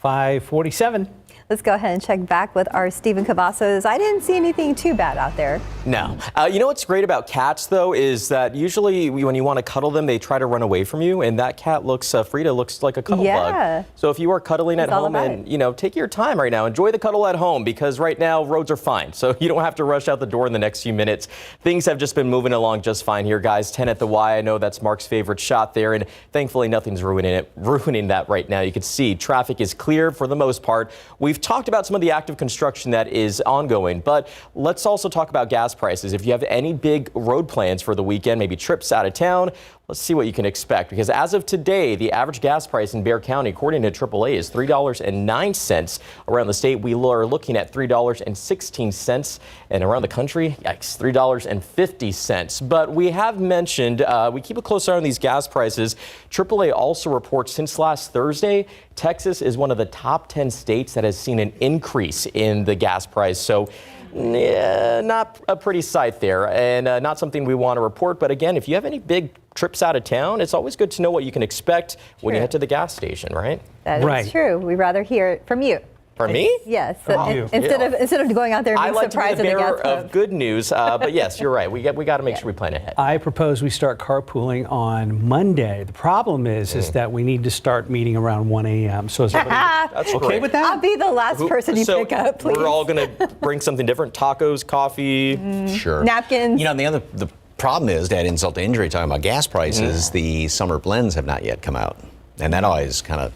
5:47. Let's go ahead and check back with our Stephen Cavazos. I didn't see anything too bad out there. No. You know what's great about cats, though, is that usually when you want to cuddle them, they try to run away from you. And that cat Frida looks like a cuddle bug. So if you are cuddling at home and, take your time right now, enjoy the cuddle at home because right now roads are fine. So you don't have to rush out the door in the next few minutes. Things have just been moving along just fine here, guys. 10 at the Y. I know that's Mark's favorite shot there. And thankfully, nothing's ruining that right now. You can see traffic is clear for the most part. We've talked about some of the active construction that is ongoing, but let's also talk about gas prices. If you have any big road plans for the weekend, maybe trips out of town, let's see what you can expect. Because as of today, the average gas price in Bexar County, according to AAA, is $3.09. Around the state, we are looking at $3.16. And around the country, yikes, $3.50. But we have mentioned, we keep a close eye on these gas prices. AAA also reports since last Thursday, Texas is one of the top 10 states that has seen an increase in the gas price. So not a pretty sight there and not something we want to report. But again, if you have any big trips out of town, it's always good to know what you can expect when you head to the gas station, right? That is true. We'd rather hear it from you. For me? Yes. Instead of going out there and being surprised I like to be the with the gas bearer pump. of good news, but yes, you're right. We got to make sure we plan ahead. I propose we start carpooling on Monday. The problem is that we need to start meeting around 1 a.m. So is everybody That's okay great. with that? I'll be the last person you So pick up, please. we're all going to bring something different: tacos, coffee. Sure. Napkins. You know, the problem is, to add insult to injury, talking about gas prices, the summer blends have not yet come out. And that always kind of,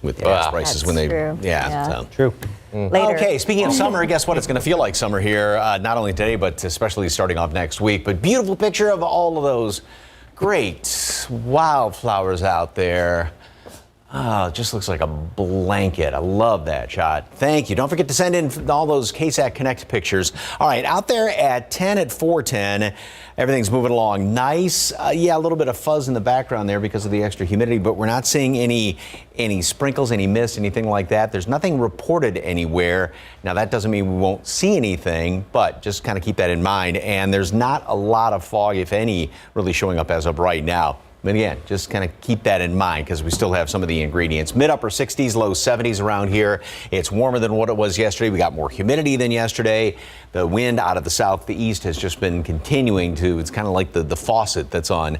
with gas prices, That's when they, true. Yeah. So. True. Later. Okay, speaking of summer, guess what? It's going to feel like summer here, not only today, but especially starting off next week. But beautiful picture of all of those great wildflowers out there. Oh, it just looks like a blanket. I love that shot. Thank you. Don't forget to send in all those KSAT Connect pictures. All right, out there at 10 at 410, everything's moving along. Nice. Yeah, a little bit of fuzz in the background there because of the extra humidity, but we're not seeing any sprinkles, any mist, anything like that. There's nothing reported anywhere. Now, that doesn't mean we won't see anything, but just kind of keep that in mind. And there's not a lot of fog, if any, really showing up as of right now. But again, just kind of keep that in mind because we still have some of the ingredients. Mid-upper 60s, low 70s around here. It's warmer than what it was yesterday. We got more humidity than yesterday. The wind out of the south, the east has just been continuing to, it's kind of like the faucet that's on,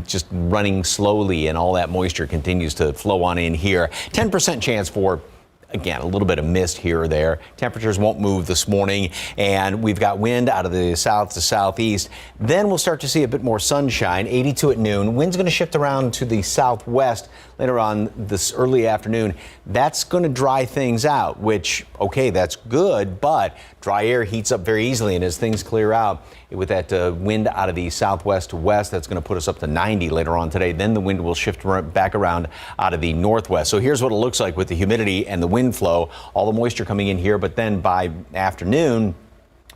just running slowly, and all that moisture continues to flow on in here. 10% chance for, again, a little bit of mist here or there. Temperatures won't move this morning, and we've got wind out of the south to southeast. Then we'll start to see a bit more sunshine, 82 at noon. Wind's going to shift around to the southwest later on this early afternoon. That's going to dry things out, which, okay, that's good, but dry air heats up very easily, and as things clear out, with that wind out of the southwest to west, that's going to put us up to 90 later on today. Then the wind will shift back around out of the northwest. So here's what it looks like with the humidity and the wind flow. All the moisture coming in here, but then by afternoon,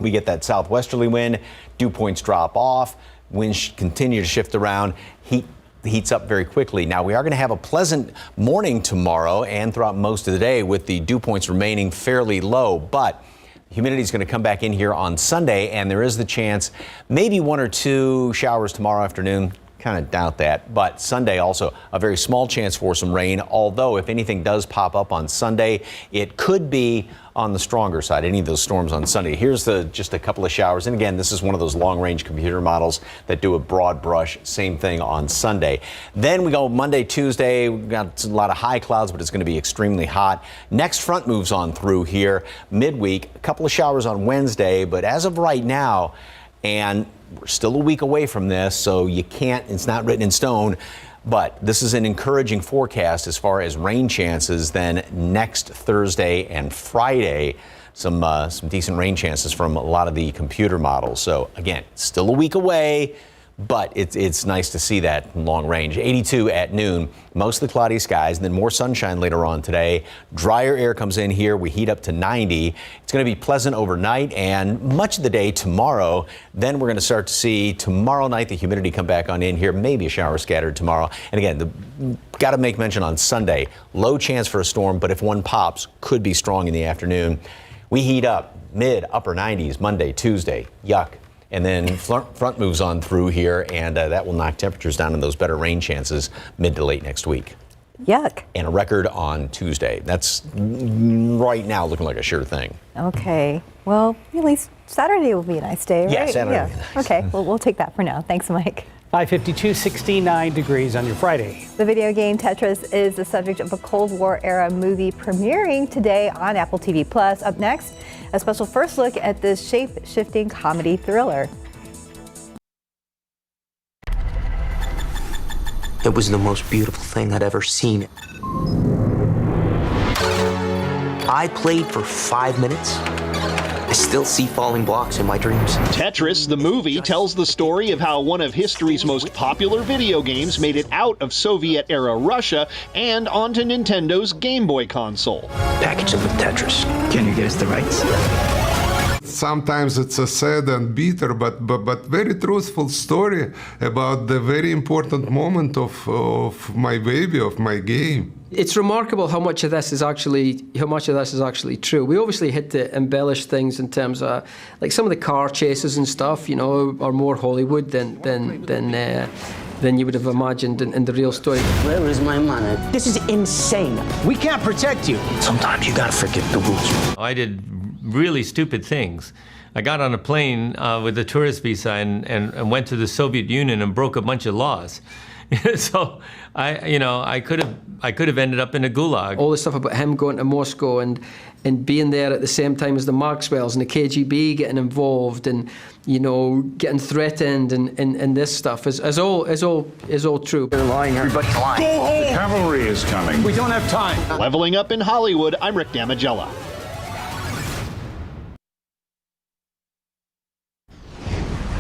we get that southwesterly wind. Dew points drop off. Winds continue to shift around. Heats up very quickly. Now, we are going to have a pleasant morning tomorrow and throughout most of the day with the dew points remaining fairly low, but humidity is going to come back in here on Sunday, and there is the chance maybe 1 or 2 showers tomorrow afternoon. Kind of doubt that. But Sunday also a very small chance for some rain, although if anything does pop up on Sunday, it could be on the stronger side, any of those storms on Sunday. Here's just a couple of showers. And again, this is one of those long-range computer models that do a broad brush. Same thing on Sunday. Then we go Monday, Tuesday. We've got a lot of high clouds, but it's going to be extremely hot. Next front moves on through here midweek. A couple of showers on Wednesday, but as of right now, and we're still a week away from this, so it's not written in stone, but this is an encouraging forecast as far as rain chances. Then next Thursday and Friday, some decent rain chances from a lot of the computer models. So again, still a week away, but it's nice to see that long range. 82 at noon, mostly cloudy skies, and then more sunshine later on today. Drier air comes in here. We heat up to 90. It's going to be pleasant overnight and much of the day tomorrow. Then we're going to start to see tomorrow night the humidity come back on in here. Maybe a shower scattered tomorrow. And again, got to make mention on Sunday, low chance for a storm, but if one pops, could be strong in the afternoon. We heat up mid-upper 90s Monday, Tuesday. Yuck. And then front moves on through here, and that will knock temperatures down in those better rain chances mid to late next week. Yuck. And a record on Tuesday. That's right now looking like a sure thing. Okay. Well, at least Saturday will be a nice day, right? Yeah, Saturday will be nice. Okay. Well, we'll take that for now. Thanks, Mike. 5:52, 69 degrees on your Friday. The video game Tetris is the subject of a Cold War era movie premiering today on Apple TV+. Up next, a special first look at this shape-shifting comedy thriller. It was the most beautiful thing I'd ever seen. I played for 5 minutes. I still see falling blocks in my dreams. Tetris, the movie, tells the story of how one of history's most popular video games made it out of Soviet-era Russia and onto Nintendo's Game Boy console. Package them with Tetris. Can you get us the rights? Sometimes it's a sad and bitter, but very truthful story about the very important moment of my baby, of my game. It's remarkable how much of this is actually true. We obviously had to embellish things in terms of like some of the car chases and stuff, you know, are more Hollywood than than you would have imagined in the real story. Where is my money? This is insane. We can't protect you. Sometimes you gotta forget the rules. I did really stupid things. I got on a plane with a tourist visa and went to the Soviet Union and broke a bunch of laws. So I could have ended up in a gulag. All the stuff about him going to Moscow and being there at the same time as the Maxwells and the KGB getting involved and getting threatened and this stuff is all true. They're lying. Everybody's lying. Go home. The cavalry is coming. We don't have time. Leveling up in Hollywood, I'm Rick Damagella.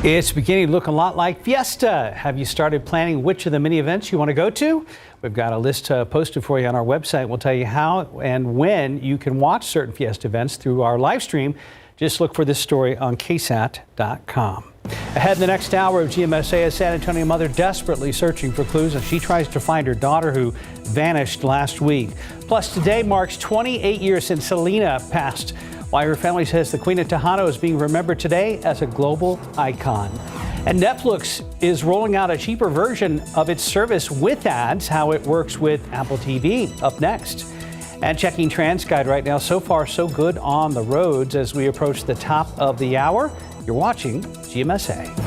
It's beginning to look a lot like Fiesta. Have you started planning which of the many events you want to go to? We've got a list posted for you on our website. We'll tell you how and when you can watch certain Fiesta events through our live stream. Just look for this story on KSAT.com. Ahead in the next hour of GMSA, a San Antonio mother desperately searching for clues as she tries to find her daughter who vanished last week. Plus, today marks 28 years since Selena passed. Why her family says the Queen of Tejano is being remembered today as a global icon. And Netflix is rolling out a cheaper version of its service with ads, how it works with Apple TV, up next. And checking TransGuide right now, so far so good on the roads as we approach the top of the hour. You're watching GMSA.